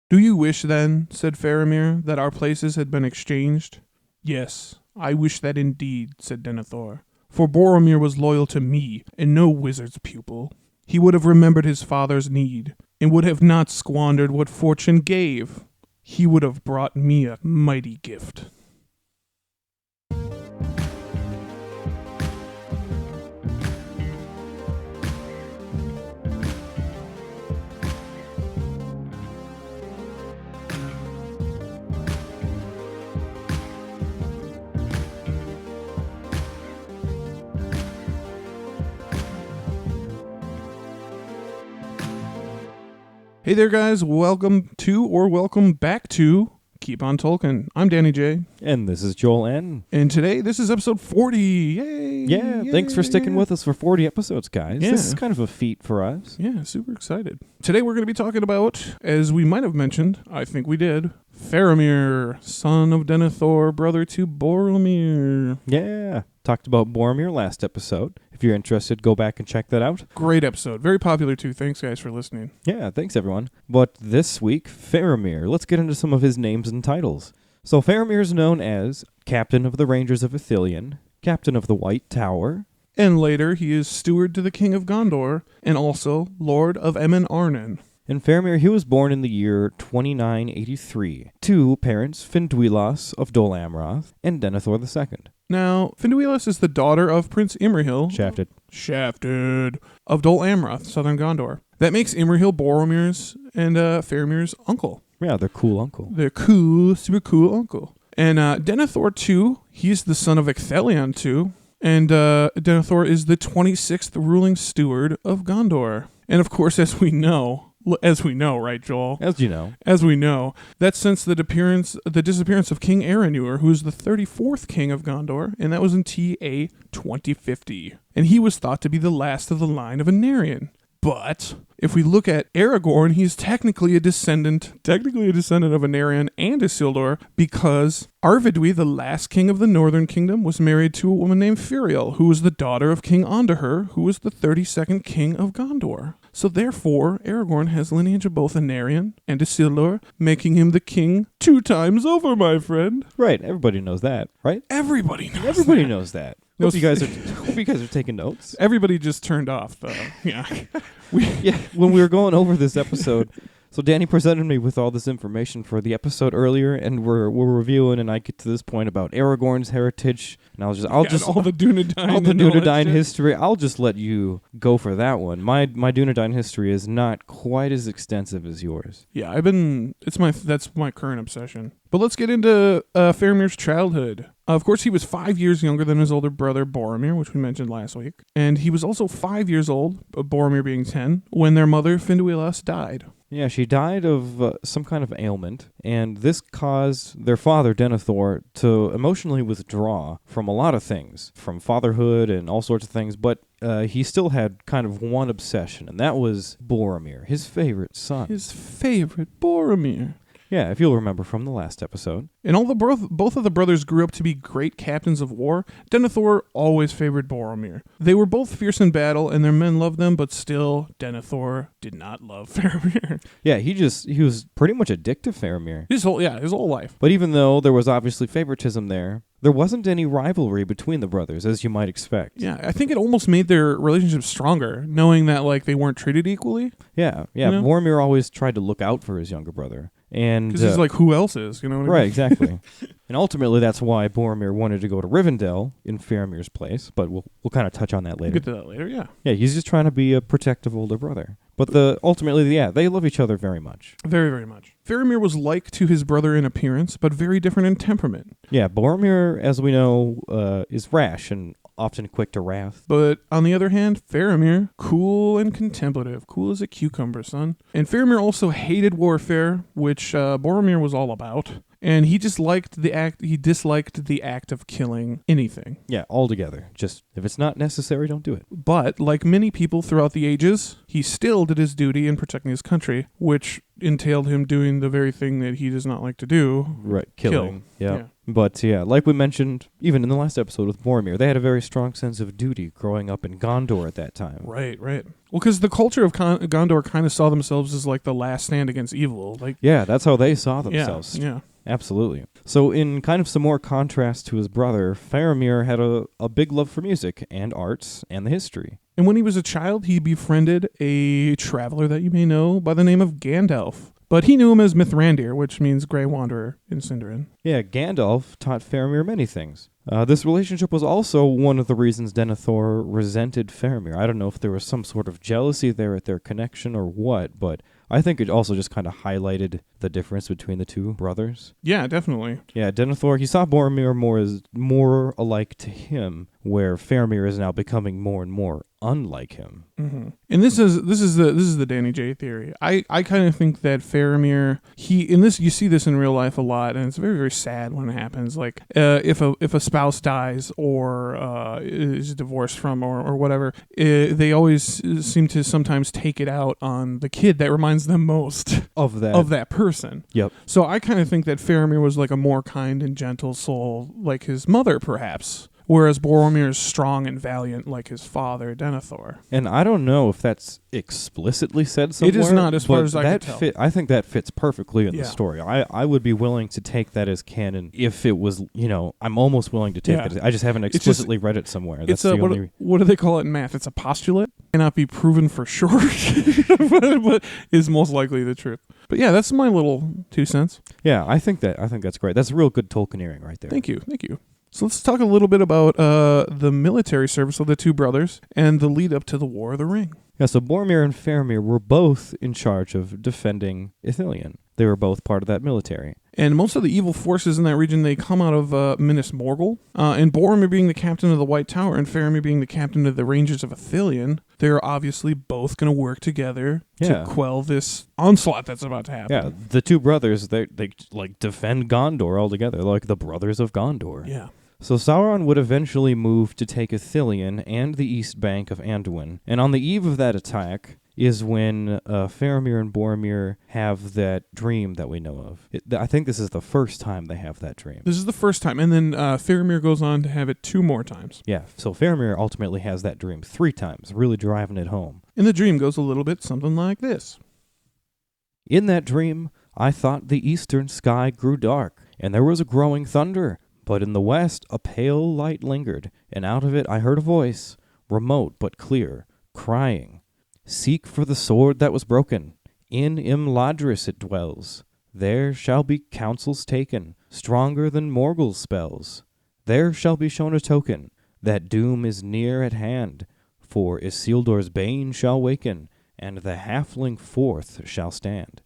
"Do you wish, then," said Faramir, "that our places had been exchanged?" "Yes, I wish that indeed," said Denethor. "For Boromir was loyal to me, and no wizard's pupil. He would have remembered his father's need, and would have not squandered what fortune gave. He would have brought me a mighty gift." Hey there, guys. Welcome to, or welcome back to, Keep on Tolkien. I'm Danny J. And this is Joel N. And today, this is episode 40. Yay! Yeah, yay, thanks for sticking with us for 40 episodes, guys. Yeah. This is kind of a feat for us. Yeah, super excited. Today, we're going to be talking about, as we might have mentioned, I think we did, Faramir, son of Denethor, brother to Boromir. Yeah, talked about Boromir last episode. If you're interested, go back and check that out. Great episode. Very popular, too. Thanks, guys, for listening. Yeah, thanks, everyone. But this week, Faramir. Let's get into some of his names and titles. So Faramir is known as Captain of the Rangers of Athenian, Captain of the White Tower, And later, he is steward to the King of Gondor, and also Lord of Emin Arnon. And Faramir, he was born in the year 2983 to parents Finduilas of Dol Amroth and Denethor II. Now, Finduilas is the daughter of Prince Imrahil. Shafted. Of Dol Amroth, southern Gondor. That makes Imrahil Boromir's and Faramir's uncle. Yeah, they're cool uncle. They're cool, super cool uncle. And Denethor, too, he's the son of Ecthelion, too. And Denethor is the 26th ruling steward of Gondor. And of course, as we know, right, Joel? As you know. As we know, that's since the disappearance of King Aranur, who was the 34th king of Gondor, and that was in TA 2050. And he was thought to be the last of the line of Anarion. But if we look at Aragorn, he's technically a descendant of Anarion and Isildur, because Arvidui, the last king of the Northern Kingdom, was married to a woman named Firiel, who was the daughter of King Ondahur, who was the 32nd king of Gondor. So therefore, Aragorn has lineage of both Anarion and Isildur, making him the king 2 times over, my friend. Right, everybody knows that, right? Everybody knows that. Hope you guys are taking notes. Everybody just turned off, though. Yeah. When we were going over this episode, so Danny presented me with all this information for the episode earlier, and we're reviewing, and I get to this point about Aragorn's heritage, and all the Dunedain history. I'll just let you go for that one. My Dunedain history is not quite as extensive as yours. Yeah, that's my current obsession. But let's get into Faramir's childhood. Of course, he was 5 years younger than his older brother Boromir, which we mentioned last week. And he was also 5 years old, Boromir being 10, when their mother, Finduilas, died. Yeah, she died of some kind of ailment, and this caused their father, Denethor, to emotionally withdraw from a lot of things, from fatherhood and all sorts of things, but he still had kind of one obsession, and that was Boromir, his favorite son. His favorite Boromir. Yeah, if you'll remember from the last episode. And both of the brothers grew up to be great captains of war. Denethor always favored Boromir. They were both fierce in battle, and their men loved them, but still, Denethor did not love Faramir. Yeah, he was pretty much addicted to Faramir. His whole life. But even though there was obviously favoritism there wasn't any rivalry between the brothers, as you might expect. Yeah, I think it almost made their relationship stronger, knowing that they weren't treated equally. Yeah. You know? Boromir always tried to look out for his younger brother. Because he's like, who else is? You know what I mean? Right, exactly. And ultimately, that's why Boromir wanted to go to Rivendell in Faramir's place, but we'll kind of touch on that later. We'll get to that later, yeah. Yeah, he's just trying to be a protective older brother. But ultimately, they love each other very much. Very, very much. Faramir was like to his brother in appearance, but very different in temperament. Yeah, Boromir, as we know, is rash and often quick to wrath. But on the other hand, Faramir, cool and contemplative, cool as a cucumber, son. And Faramir also hated warfare, which Boromir was all about. And he disliked the act of killing anything. Yeah, altogether. Just, if it's not necessary, don't do it. But, like many people throughout the ages, he still did his duty in protecting his country, which entailed him doing the very thing that he does not like to do. Right, killing. Yeah. But yeah, like we mentioned, even in the last episode with Boromir, they had a very strong sense of duty growing up in Gondor at that time. Right. Well, because the culture of Gondor kind of saw themselves as like the last stand against evil. Like, yeah, that's how they saw themselves. Yeah. Absolutely. So in kind of some more contrast to his brother, Faramir had a big love for music and arts and the history. And when he was a child, he befriended a traveler that you may know by the name of Gandalf. But he knew him as Mithrandir, which means Grey Wanderer in Sindarin. Yeah, Gandalf taught Faramir many things. This relationship was also one of the reasons Denethor resented Faramir. I don't know if there was some sort of jealousy there at their connection or what, but I think it also just kind of highlighted the difference between the two brothers. Yeah, definitely. Yeah, Denethor, he saw Boromir more alike to him, where Faramir is now becoming more and more unlike him. Mm-hmm. And this is the Danny J theory. I kind of think that Faramir, you see this in real life a lot, and it's very, very sad when it happens. Like if a spouse dies or is divorced from or whatever, they always seem to sometimes take it out on the kid that reminds them most of that person. Yep. So I kind of think that Faramir was like a more kind and gentle soul, like his mother, perhaps. Whereas Boromir is strong and valiant like his father, Denethor. And I don't know if that's explicitly said somewhere. It is not, as far as I can tell. I think that fits perfectly in the story. I would be willing to take that as canon if it was, I'm almost willing to take that. I just haven't explicitly read it somewhere. That's what do they call it in math? It's a postulate. It cannot be proven for sure, but is most likely the truth. But yeah, that's my little 2 cents. Yeah, I think that's great. That's real good Tolkieneering right there. Thank you. So let's talk a little bit about the military service of the two brothers and the lead up to the War of the Ring. Yeah, so Boromir and Faramir were both in charge of defending Ithilien. They were both part of that military. And most of the evil forces in that region, they come out of Minas Morgul. And Boromir being the captain of the White Tower and Faramir being the captain of the Rangers of Ithilien, they're obviously both going to work together to quell this onslaught that's about to happen. Yeah, the two brothers, they like defend Gondor altogether, like the brothers of Gondor. Yeah. So Sauron would eventually move to take Ithilien and the east bank of Anduin. And on the eve of that attack is when Faramir and Boromir have that dream that we know of. I think this is the first time they have that dream. This is the first time, and then Faramir goes on to have it 2 more times. Yeah, so Faramir ultimately has that dream 3 times, really driving it home. And the dream goes a little bit something like this. In that dream, I thought the eastern sky grew dark, and there was a growing thunder. But in the west, a pale light lingered, and out of it I heard a voice, remote but clear, crying, "Seek for the sword that was broken. In Imladris it dwells. There shall be counsels taken, stronger than Morgul's spells. There shall be shown a token, that doom is near at hand. For Isildur's bane shall waken, and the halfling forth shall stand."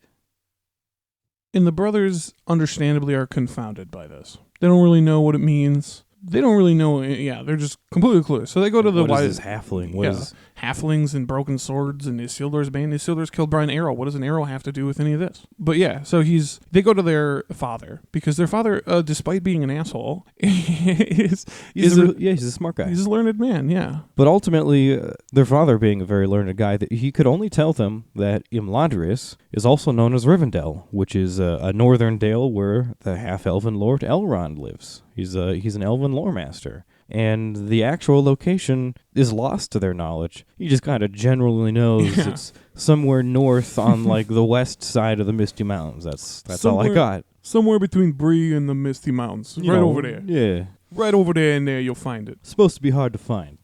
And the brothers, understandably, are confounded by this. They don't really know what it means. They don't really know. Yeah, they're just completely clueless. So they go to the What is this halfling? What is halflings and broken swords and Isildur's bane? Isildur's killed by an arrow. What does an arrow have to do with any of this? But yeah, so they go to their father because their father, despite being an asshole, he's a smart guy. He's a learned man. Yeah. But ultimately, their father, being a very learned guy, that he could only tell them that Imladris is also known as Rivendell, which is a northern dale where the half-elven Lord Elrond lives. He's an elven lore master. And the actual location is lost to their knowledge. He just kind of generally knows it's somewhere north on like the west side of the Misty Mountains. That's all I got. Somewhere between Bree and the Misty Mountains. Over there. Yeah. Right over there and there you'll find it. Supposed to be hard to find.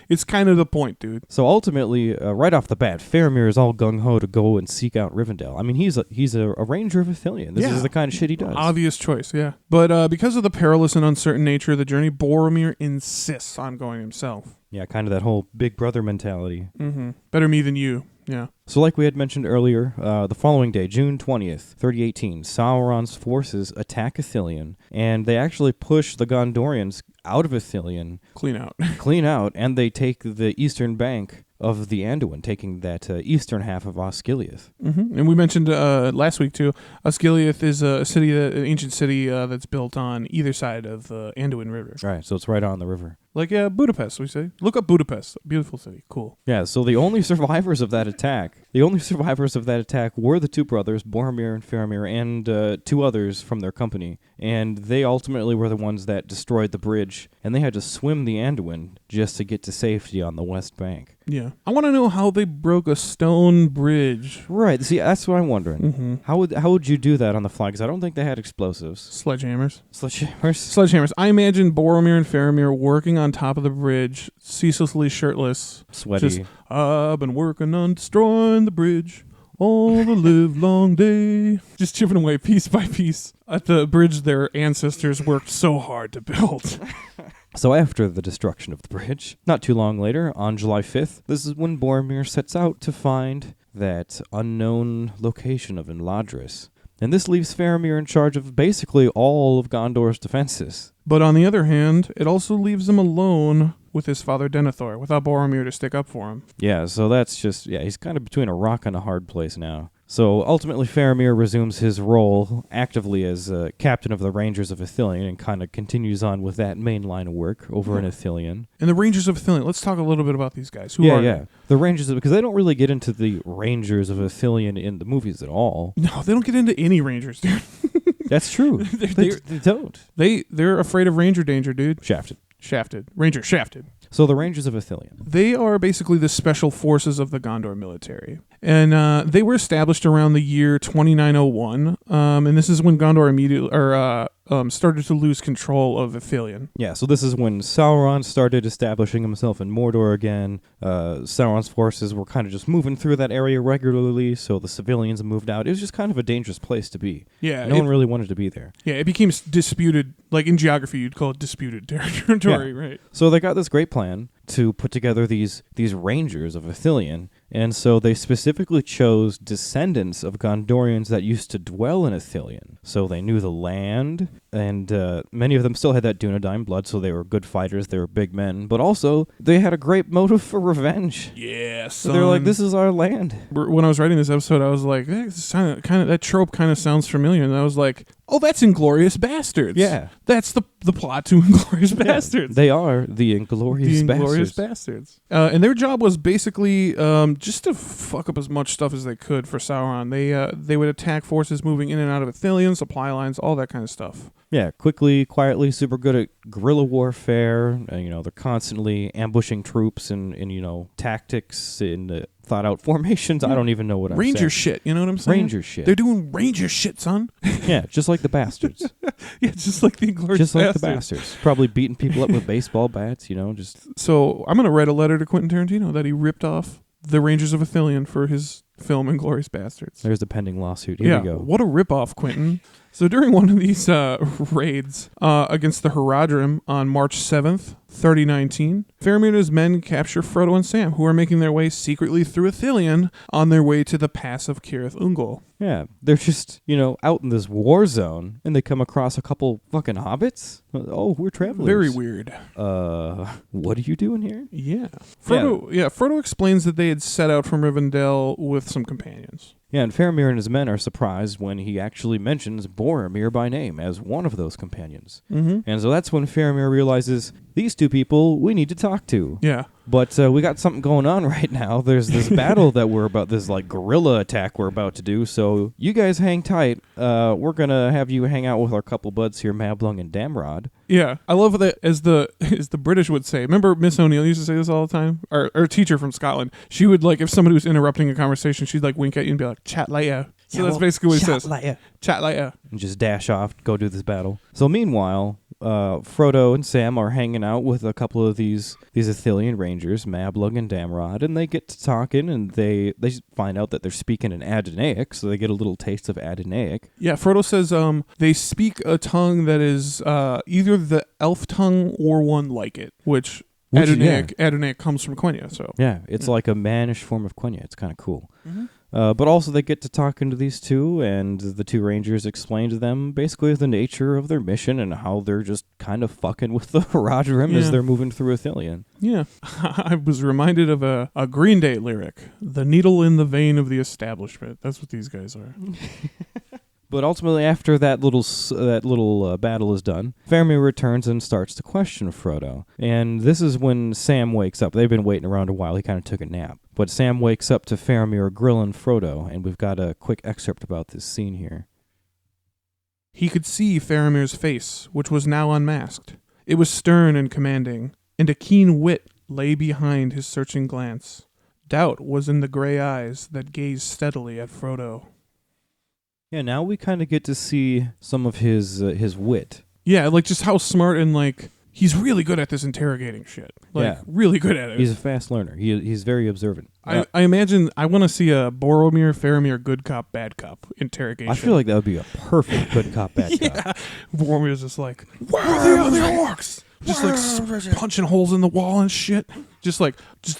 It's kind of the point, dude. So ultimately, right off the bat, Faramir is all gung-ho to go and seek out Rivendell. I mean, he's a ranger of Ithilien. This is the kind of shit he does. Obvious choice, yeah. But because of the perilous and uncertain nature of the journey, Boromir insists on going himself. Yeah, kind of that whole big brother mentality. Mm-hmm. Better me than you. Yeah. So like we had mentioned earlier, the following day, June 20th, 3018, Sauron's forces attack Ithilien, and they actually push the Gondorians out of Ithilien. Clean out, and they take the eastern bank of the Anduin, taking that eastern half of Osgiliath. Mm-hmm. And we mentioned last week, too, Osgiliath is an ancient city that's built on either side of the Anduin River. Right, so it's right on the river. Like Budapest, we say. Look up Budapest. Beautiful city. Cool. Yeah, so the only survivors of that attack were the two brothers, Boromir and Faramir, and two others from their company. And they ultimately were the ones that destroyed the bridge, and they had to swim the Anduin just to get to safety on the west bank. Yeah. I want to know how they broke a stone bridge. Right. See, that's what I'm wondering. Mm-hmm. How would you do that on the fly? Because I don't think they had explosives. Sledgehammers. I imagine Boromir and Faramir working on top of the bridge, ceaselessly shirtless. Sweaty. Just, I've been working on destroying the bridge all the live long day. Just chipping away piece by piece at the bridge their ancestors worked so hard to build. So after the destruction of the bridge, not too long later, on July 5th, this is when Boromir sets out to find that unknown location of Imladris. And this leaves Faramir in charge of basically all of Gondor's defenses. But on the other hand, it also leaves him alone with his father Denethor, without Boromir to stick up for him. Yeah, so that's just, he's kind of between a rock and a hard place now. So ultimately Faramir resumes his role actively as captain of the Rangers of Ithilien and kind of continues on with that main line of work over in Ithilien. And the Rangers of Ithilien, let's talk a little bit about these guys. Who are they? The Rangers, because they don't really get into the Rangers of Ithilien in the movies at all. No, they don't get into any Rangers, dude. That's true. They don't. They're afraid of Ranger danger, dude. Shafted. Ranger shafted. So the Rangers of Ithilien. They are basically the special forces of the Gondor military. And they were established around the year 2901. And this is when Gondor started to lose control of Ithilien. Yeah, so this is when Sauron started establishing himself in Mordor again. Sauron's forces were kind of just moving through that area regularly, so the civilians moved out. It was just kind of a dangerous place to be. Yeah. No one really wanted to be there. Yeah, it became disputed, like in geography, you'd call it disputed territory, right? So they got this great plan to put together these Rangers of Ithilien, and so they specifically chose descendants of Gondorians that used to dwell in Ithilien. So they knew the land, and many of them still had that Dunedain blood, so they were good fighters, they were big men, but also they had a great motive for revenge. Yeah, so they're like, this is our land. When I was writing this episode, I was like, that trope kind of sounds familiar, and I was like, oh, that's Inglourious Bastards. Yeah. That's the plot to Inglourious Bastards. They are the Inglourious Bastards. And their job was basically just to fuck up as much stuff as they could for Sauron. They would attack forces moving in and out of Ithilien, supply lines, all that kind of stuff. Yeah, quickly, quietly, super good at guerrilla warfare. They're constantly ambushing troops and tactics in thought-out formations. I don't even know what I'm saying. Ranger shit, you know what I'm saying? Ranger shit. They're doing Ranger shit, son. Yeah, just like the bastards. Yeah, just like the Inglourious Just like the bastards. Probably beating people up with baseball bats, just... So I'm going to write a letter to Quentin Tarantino that he ripped off the Rangers of Ithilien for his film Inglourious Bastards. There's the pending lawsuit. Here we go. What a ripoff, Quentin. So during one of these raids against the Haradrim on March 7th, 3019, Faramir and his men capture Frodo and Sam, who are making their way secretly through Ithilien on their way to the pass of Cirith Ungol. Yeah, they're just, out in this war zone, and they come across a couple fucking hobbits. Oh, we're travelers. Very weird. What are you doing here? Yeah. Frodo explains that they had set out from Rivendell with some companions. Yeah, and Faramir and his men are surprised when he actually mentions Boromir by name as one of those companions. Mm-hmm. And so that's when Faramir realizes, these two people we need to talk to. Yeah. But we got something going on right now. There's this battle that we're about, this guerrilla attack we're about to do. So you guys hang tight. We're going to have you hang out with our couple buds here, Mablung and Damrod. Yeah, I love that as the British would say. Remember Miss O'Neill used to say this all the time? Our teacher from Scotland. She would, if somebody was interrupting a conversation, she'd, wink at you and be like, chat later. So that's basically what he says. Chat later. And just dash off, go do this battle. So meanwhile, Frodo and Sam are hanging out with a couple of these Ithilien rangers, Mablung and Damrod, and they get to talking, and they find out that they're speaking in Adonaic, so they get a little taste of Adonaic. Yeah, Frodo says they speak a tongue that is either the elf tongue or one like it, which Adonaic comes from Quenya. So yeah, it's like a mannish form of Quenya. It's kind of cool. Mm-hmm. But also they get to talking to these two, and the two rangers explain to them basically the nature of their mission and how they're just kind of fucking with the Rohirrim as they're moving through Athenian. Yeah. I was reminded of a Green Day lyric, "The needle in the vein of the establishment." That's what these guys are. But ultimately, after that little battle is done, Faramir returns and starts to question Frodo. And this is when Sam wakes up. They've been waiting around a while. He kind of took a nap. But Sam wakes up to Faramir grilling Frodo, and we've got a quick excerpt about this scene here. He could see Faramir's face, which was now unmasked. It was stern and commanding, and a keen wit lay behind his searching glance. Doubt was in the gray eyes that gazed steadily at Frodo. Yeah, now we kind of get to see some of his wit. Yeah, like just how smart and like he's really good at this interrogating shit. Like really good at it. He's a fast learner. He's very observant. I imagine I want to see a Boromir, Faramir, good cop, bad cop interrogation. I feel like that would be a perfect good cop, bad cop. Boromir's just like, where are the other orcs? Just like punching holes in the wall and shit. Just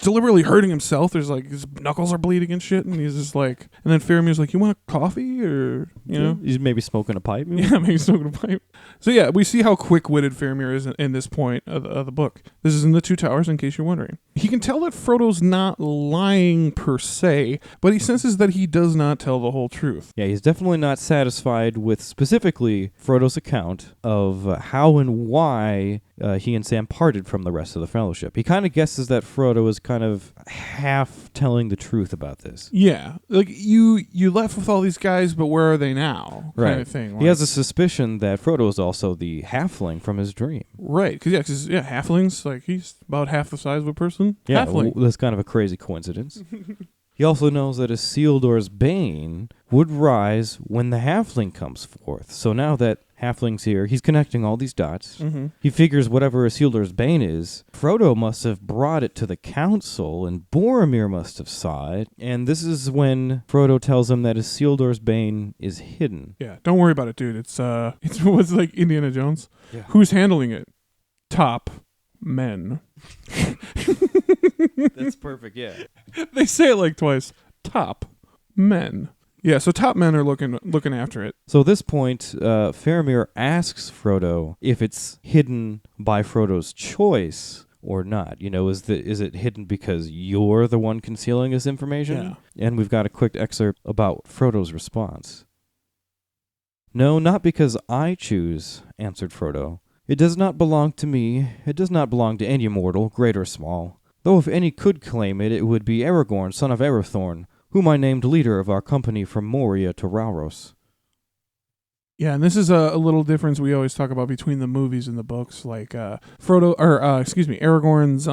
deliberately hurting himself. There's like his knuckles are bleeding and shit, and he's just like, and then Faramir's like, you want a coffee or you know? He's maybe smoking a pipe. Maybe? Yeah, maybe smoking a pipe. So yeah, we see how quick-witted Faramir is in this point of the book. This is in the Two Towers, in case you're wondering. He can tell that Frodo's not lying per se, but he senses that he does not tell the whole truth. Yeah, he's definitely not satisfied with specifically Frodo's account of how and why he and Sam parted from the rest of the Fellowship. He kind of guesses that Frodo is kind of half telling the truth about this. Yeah, like you left with all these guys, but where are they now? Right. Kind of thing. Like, he has a suspicion that Frodo is also the halfling from his dream. Right, because halflings, like he's about half the size of a person. Yeah, halfling. That's kind of a crazy coincidence. He also knows that Isildur's bane would rise when the halfling comes forth. So now that halfling's here, he's connecting all these dots. Mm-hmm. He figures whatever Isildur's bane is, Frodo must have brought it to the council, and Boromir must have saw it. And this is when Frodo tells him that Isildur's bane is hidden. Yeah, don't worry about it, dude. It's what's like Indiana Jones. Yeah. Who's handling it? Top men. That's perfect, yeah. They say it like twice. Top men. Yeah, so top men are looking after it. So at this point, Faramir asks Frodo if it's hidden by Frodo's choice or not. You know, is it hidden because you're the one concealing this information? Yeah. And we've got a quick excerpt about Frodo's response. No, not because I choose, answered Frodo. It does not belong to me. It does not belong to any mortal, great or small. Though if any could claim it, it would be Aragorn, son of Arathorn, whom I named leader of our company from Moria to Rauros. Yeah, and this is a little difference we always talk about between the movies and the books. Like Aragorn's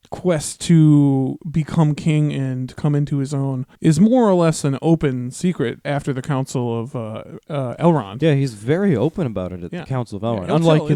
quest to become king and come into his own is more or less an open secret after the Council of Elrond. Yeah, he's very open about it at the Council of Elrond. Yeah, unlike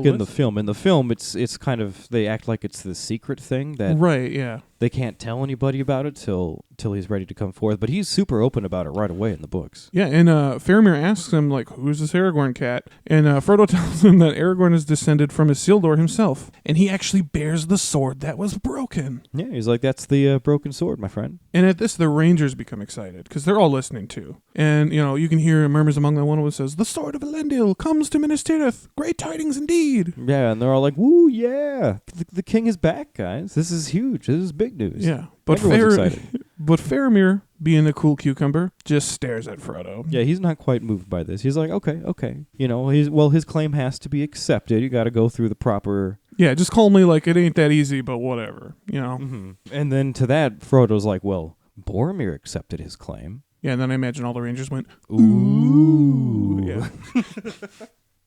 in the film. In the film, it's kind of they act like it's the secret thing that right. Yeah, they can't tell anybody about it till he's ready to come forth. But he's super open about it right away in the books. Yeah, and Faramir asks him like, "Who's this Aragorn cat?" And Frodo tells him that Aragorn is descended from Isildur himself, and he actually bears the sword that was broken. Yeah, he's like, "That's the broken sword, my friend." And at this, the Rangers become excited because they're all listening too. And you can hear murmurs among them. One of them says, "The sword of Elendil comes to Minas Tirith. Great tidings indeed." Yeah, and they're all like, "Woo, yeah! The king is back, guys. This is huge. This is big news." Yeah, but Faramir, being a cool cucumber, just stares at Frodo. Yeah, he's not quite moved by this. He's like, okay. His claim has to be accepted. You got to go through the proper. Yeah, just call me like it ain't that easy, but whatever, Mm-hmm. And then to that, Frodo's like, well, Boromir accepted his claim. Yeah, and then I imagine all the Rangers went, ooh. Yeah.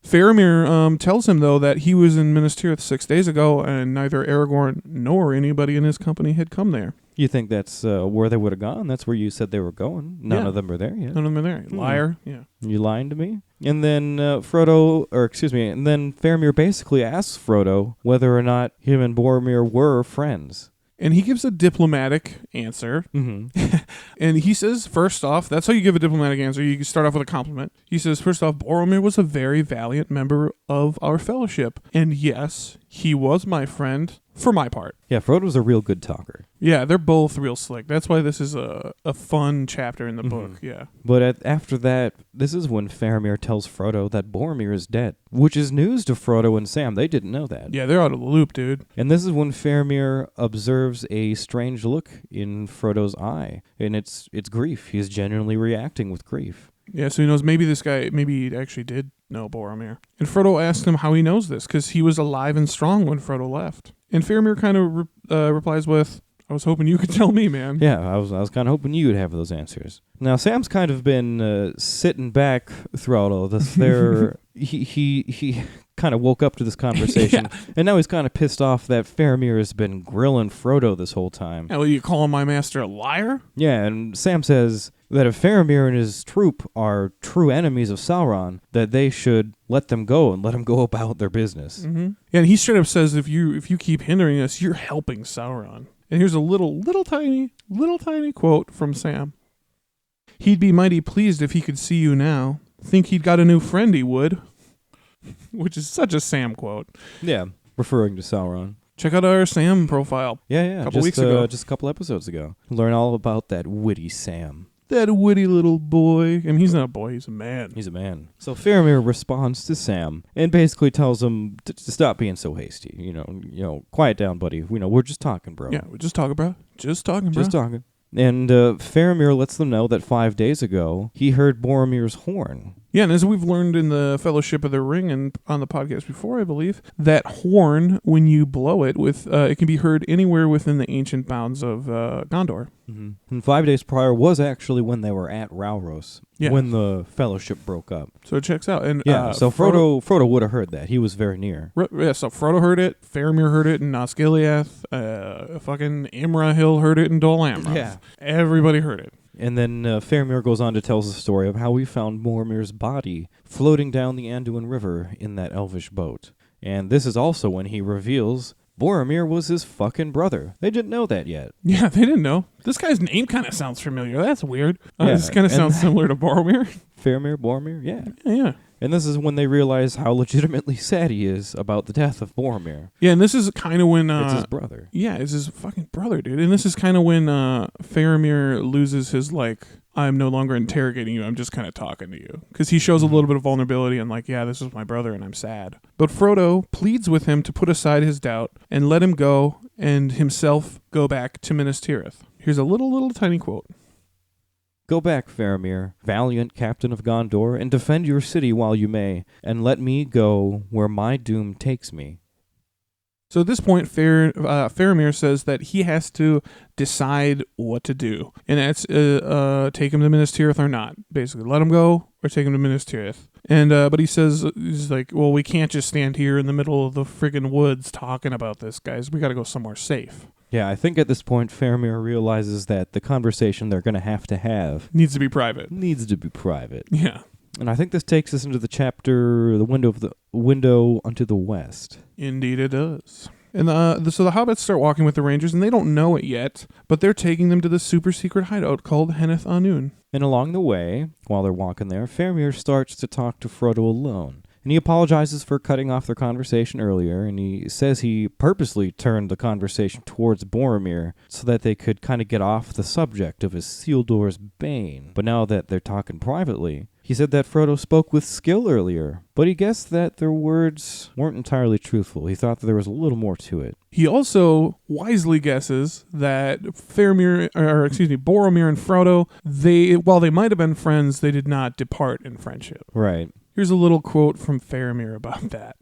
Faramir tells him, though, that he was in Minas Tirith 6 days ago, and neither Aragorn nor anybody in his company had come there. You think that's where they would have gone? That's where you said they were going. None of them are there yet. None of them are there. Liar. Yeah. You lying to me? And then Faramir basically asks Frodo whether or not him and Boromir were friends. And he gives a diplomatic answer. Mm-hmm. And he says, first off, that's how you give a diplomatic answer. You start off with a compliment. He says, first off, Boromir was a very valiant member of our fellowship. And yes, he was my friend, for my part. Yeah, Frodo's a real good talker. Yeah, they're both real slick. That's why this is a fun chapter in the book, yeah. But after that, this is when Faramir tells Frodo that Boromir is dead, which is news to Frodo and Sam. They didn't know that. Yeah, they're out of the loop, dude. And this is when Faramir observes a strange look in Frodo's eye, and it's grief. He's genuinely reacting with grief. Yeah, so he knows maybe he actually did know Boromir. And Frodo asked him how he knows this, because he was alive and strong when Frodo left. And Faramir kind of replies with, I was hoping you could tell me, man. Yeah, I was kind of hoping you would have those answers. Now, Sam's kind of been sitting back throughout all this. He kind of woke up to this conversation, and now he's kind of pissed off that Faramir has been grilling Frodo this whole time. Hell, you calling my master a liar? Yeah, and Sam says that if Faramir and his troop are true enemies of Sauron, that they should let them go and let them go about their business. Mm-hmm. Yeah, and he straight up says, if you keep hindering us, you're helping Sauron. And here's a little tiny quote from Sam. He'd be mighty pleased if he could see you now. Think he'd got a new friend, he would. Which is such a Sam quote. Yeah, referring to Sauron. Check out our Sam profile. Yeah. A couple weeks ago. Just a couple episodes ago. Learn all about that witty Sam. That witty little boy. I mean, he's not a boy, he's a man. He's a man. So Faramir responds to Sam and basically tells him to stop being so hasty. You know, quiet down, buddy. We're just talking, bro. Yeah, we're just talking, bro. Just talking. And Faramir lets them know that 5 days ago, he heard Boromir's horn. Yeah, and as we've learned in the Fellowship of the Ring and on the podcast before, I believe, that horn, when you blow it, it can be heard anywhere within the ancient bounds of Gondor. Mm-hmm. And 5 days prior was actually when they were at Rauros, when the Fellowship broke up. So it checks out. And so Frodo would have heard that. He was very near. So Frodo heard it, Faramir heard it in Osgiliath, fucking Imrahil heard it in Dol Amroth. Yeah. Everybody heard it. And then Faramir goes on to tell the story of how he found Boromir's body floating down the Anduin River in that elvish boat. And this is also when he reveals Boromir was his fucking brother. They didn't know that yet. Yeah, they didn't know. This guy's name kind of sounds familiar. That's weird. This kind of sounds similar to Boromir. Faramir, Boromir, yeah. Yeah. And this is when they realize how legitimately sad he is about the death of Boromir. Yeah, and this is kind of when... it's his brother. Yeah, it's his fucking brother, dude. And this is kind of when Faramir loses his, I'm no longer interrogating you, I'm just kind of talking to you. Because he shows a little bit of vulnerability and this is my brother and I'm sad. But Frodo pleads with him to put aside his doubt and let him go and himself go back to Minas Tirith. Here's a little tiny quote. Go back, Faramir, valiant captain of Gondor, and defend your city while you may, and let me go where my doom takes me. So at this point, Faramir says that he has to decide what to do. And that's take him to Minas Tirith or not. Basically, let him go or take him to Minas Tirith. And but he says, he's like, well, we can't just stand here in the middle of the friggin' woods talking about this, guys. We got to go somewhere safe. Yeah, I think at this point, Faramir realizes that the conversation they're going to have needs to be private. Yeah. And I think this takes us into the chapter, the window unto the west. Indeed it does. And so the hobbits start walking with the rangers, and they don't know it yet, but they're taking them to the super secret hideout called Henneth Anun. And along the way, while they're walking there, Faramir starts to talk to Frodo alone. And he apologizes for cutting off their conversation earlier, and he says he purposely turned the conversation towards Boromir so that they could kind of get off the subject of Isildur's bane. But now that they're talking privately, he said that Frodo spoke with skill earlier, but he guessed that their words weren't entirely truthful. He thought that there was a little more to it. He also wisely guesses that Boromir and Frodo, while they might have been friends, they did not depart in friendship. Right. Here's a little quote from Faramir about that.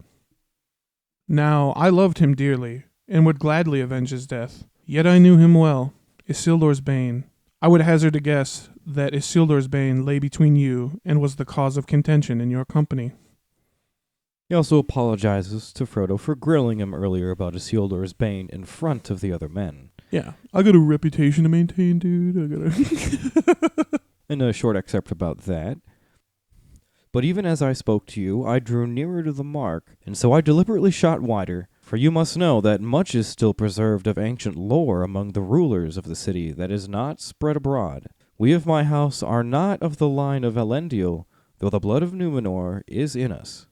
Now, I loved him dearly, and would gladly avenge his death. Yet I knew him well, Isildur's bane. I would hazard a guess that Isildur's bane lay between you, and was the cause of contention in your company. He also apologizes to Frodo for grilling him earlier about Isildur's bane in front of the other men. Yeah, I got a reputation to maintain, dude. In a short excerpt about that. But even as I spoke to you, I drew nearer to the mark, and so I deliberately shot wider, for you must know that much is still preserved of ancient lore among the rulers of the city that is not spread abroad. We of my house are not of the line of Elendil, though the blood of Númenor is in us.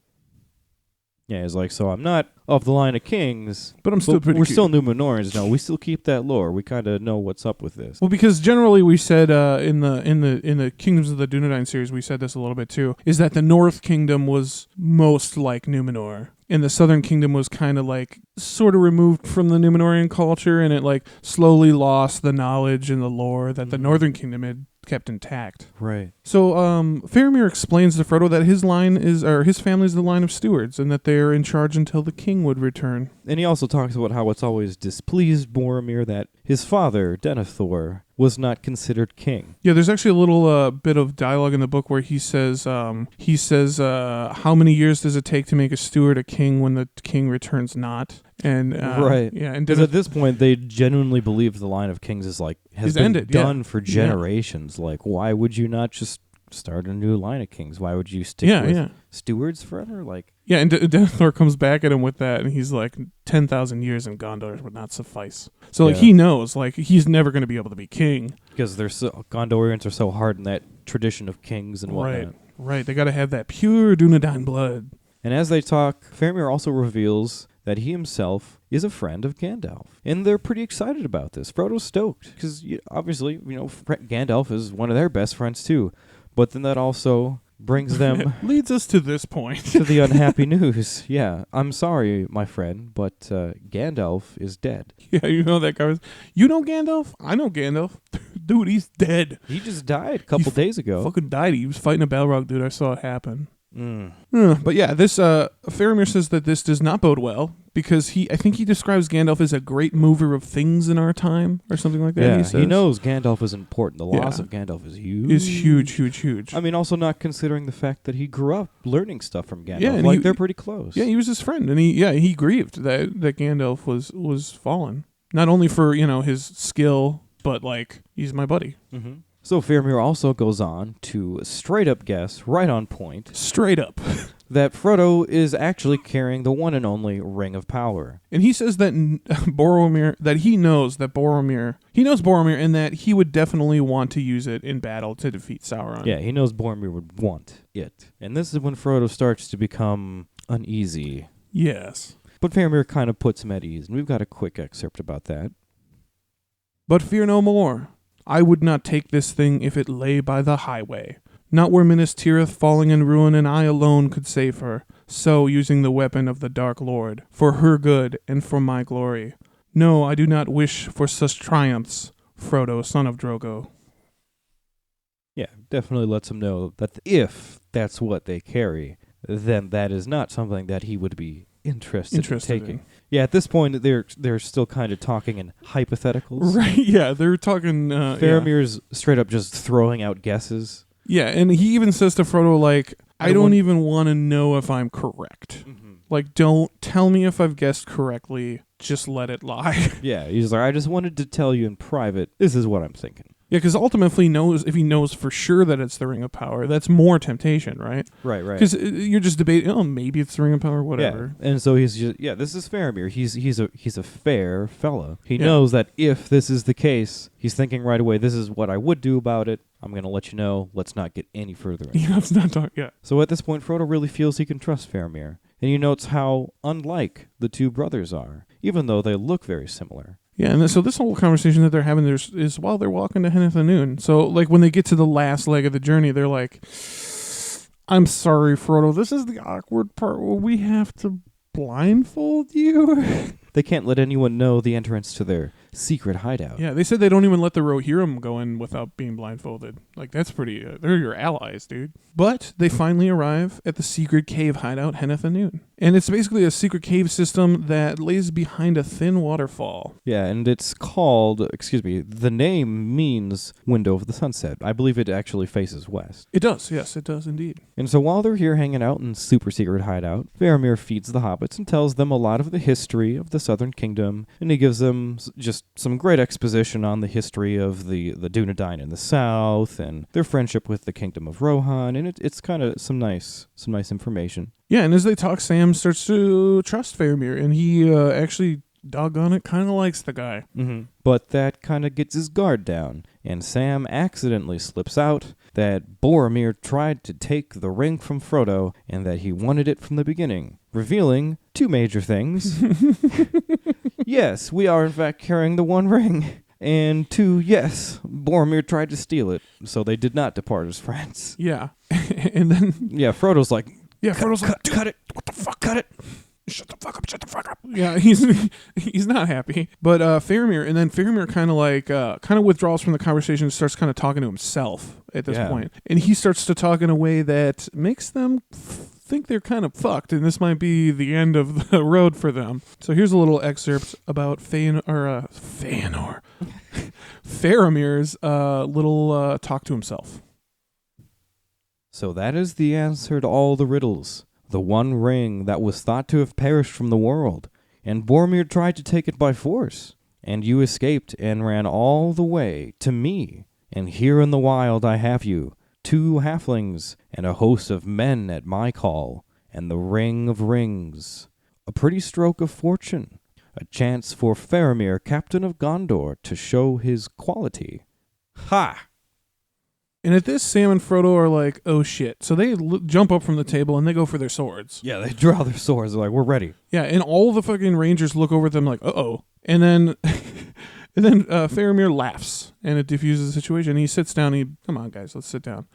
Yeah, he's like, so I'm not of the line of kings, but I'm still pretty. We're still Numenorians. No, we still keep that lore. We kind of know what's up with this. Well, because generally we said in the Kingdoms of the Dunedain series, we said this a little bit too, is that the North Kingdom was most like Numenor, and the Southern Kingdom was kind of like sort of removed from the Numenorian culture, and it like slowly lost the knowledge and the lore that the Northern Kingdom had kept intact. Right. So Faramir explains to Frodo that his family is the line of stewards, and that they're in charge until the king would return. And he also talks about how it's always displeased Boromir that his father, Denethor, was not considered king. Yeah, there's actually a little bit of dialogue in the book where he says, how many years does it take to make a steward a king when the king returns not? And right, yeah, and because at this point they genuinely believe the line of kings has been ended, done for generations. Yeah. Like, why would you not just start a new line of kings? Why would you stick with stewards forever? Like, yeah, and Denethor comes back at him with that, and he's like, 10,000 years in Gondor would not suffice. So like he knows, like he's never going to be able to be king because Gondorians are so hard in that tradition of kings and whatnot. Right. They got to have that pure Dunedain blood. And as they talk, Faramir also reveals that he himself is a friend of Gandalf. And they're pretty excited about this. Frodo's stoked, because obviously, Gandalf is one of their best friends too. But then that also brings them... leads us to this point. to the unhappy news. Yeah, I'm sorry, my friend, but Gandalf is dead. Yeah, you know that guy. You know Gandalf? I know Gandalf. Dude, he's dead. He just died a couple days ago. Fucking died. He was fighting a Balrog, dude. I saw it happen. But yeah, this Faramir says that this does not bode well, because I think he describes Gandalf as a great mover of things in our time, or something like that. Yeah, he knows Gandalf is important. The loss of Gandalf is huge. Huge. I mean, also not considering the fact that he grew up learning stuff from Gandalf. Yeah, and they're pretty close. Yeah, he was his friend, and he grieved that Gandalf was fallen. Not only for his skill, but like he's my buddy. Mm-hmm. So Faramir also goes on to straight up guess, right on point, straight up, that Frodo is actually carrying the one and only Ring of Power. And he says that he knows Boromir, and that he would definitely want to use it in battle to defeat Sauron. Yeah, he knows Boromir would want it. And this is when Frodo starts to become uneasy. Yes. But Faramir kind of puts him at ease, and we've got a quick excerpt about that. But fear no more. I would not take this thing if it lay by the highway. Not where Minas Tirith falling in ruin, and I alone could save her, so using the weapon of the Dark Lord, for her good and for my glory. No, I do not wish for such triumphs, Frodo, son of Drogo. Yeah, definitely lets him know that if that's what they carry, then that is not something that he would be interested in taking. Yeah, at this point, they're still kind of talking in hypotheticals. Right, yeah, they're talking... Faramir's straight up just throwing out guesses. Yeah, and he even says to Frodo, like, I don't even want to know if I'm correct. Mm-hmm. Like, don't tell me if I've guessed correctly, just let it lie. Yeah, he's like, I just wanted to tell you in private, this is what I'm thinking. Yeah, because ultimately, if he knows for sure that it's the Ring of Power, that's more temptation, right? Right. Because you're just debating, maybe it's the Ring of Power, whatever. Yeah. And so he's just, this is Faramir. He's a fair fella. He knows that if this is the case, he's thinking right away, this is what I would do about it. I'm going to let you know. Let's not get any further. Let's not talk, yeah. So at this point, Frodo really feels he can trust Faramir. And he notes how unlike the two brothers are, even though they look very similar. Yeah, and so this whole conversation that they're having is while they're walking to Denethor. So, like, when they get to the last leg of the journey, they're like, I'm sorry, Frodo, this is the awkward part where we have to blindfold you. They can't let anyone know the entrance to their secret hideout. Yeah, they said they don't even let the Rohirrim go in without being blindfolded. Like, that's pretty... they're your allies, dude. But they finally arrive at the secret cave hideout, Denethor. And it's basically a secret cave system that lays behind a thin waterfall. Yeah, and it's called... the name means Window of the Sunset. I believe it actually faces west. It does, yes, it does indeed. And so while they're here hanging out in super secret hideout, Faramir feeds the hobbits and tells them a lot of the history of the Southern Kingdom, and he gives them just some great exposition on the history of the Dunedain in the south and their friendship with the Kingdom of Rohan, and it's kind of some nice information. Yeah, and as they talk, Sam starts to trust Faramir, and he actually doggone it, kind of likes the guy. Mm-hmm. But that kind of gets his guard down, and Sam accidentally slips out that Boromir tried to take the ring from Frodo and that he wanted it from the beginning, revealing two major things. Yes, we are in fact carrying the One Ring. And two, yes, Boromir tried to steal it, so they did not depart as friends. Yeah. And then... Yeah, Frodo's like... Yeah, Frodo's like, cut it. What the fuck? Cut it. Shut the fuck up. Yeah, he's not happy. But Faramir kind of withdraws from the conversation and starts kind of talking to himself at this point. And he starts to talk in a way that makes them think they're kind of fucked, and this might be the end of the road for them. So here's a little excerpt about Faramir. Faramir's little talk to himself. So that is the answer to all the riddles. The One Ring that was thought to have perished from the world, and Boromir tried to take it by force. And you escaped and ran all the way to me. And here in the wild I have you, 2 halflings and a host of men at my call, and the Ring of Rings. A pretty stroke of fortune. A chance for Faramir, Captain of Gondor, to show his quality. Ha! And at this, Sam and Frodo are like, oh shit. So they jump up from the table and they go for their swords. Yeah, they draw their swords. They're like, we're ready. Yeah, and all the fucking rangers look over at them like, uh-oh. And then Faramir laughs, and it diffuses the situation. He sits down. Come on, guys, let's sit down.